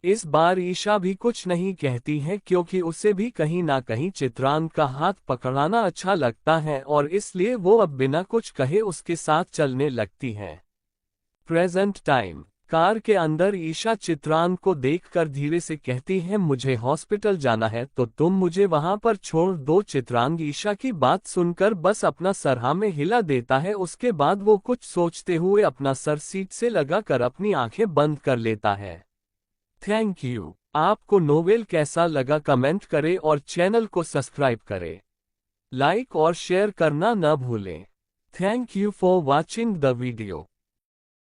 इस बार ईशा भी कुछ नहीं कहती है, क्योंकि उसे भी कहीं ना कहीं चित्रांग का हाथ पकड़ाना अच्छा लगता है और इसलिए वो अब बिना कुछ कहे उसके साथ चलने लगती है। Present time. कार के अंदर ईशा चित्रांग को देखकर धीरे से कहती है, मुझे हॉस्पिटल जाना है तो तुम मुझे वहां पर छोड़ दो। चित्रांग ईशा की बात सुनकर बस अपना सर हाँ में हिला देता है। उसके बाद वो कुछ सोचते हुए अपना सर सीट से लगाकर अपनी आंखें बंद कर लेता है। Thank you. आपको नोवेल कैसा लगा कमेंट करें और चैनल को सब्सक्राइब करें। लाइक और शेयर करना न भूलें। Thank you for watching the video.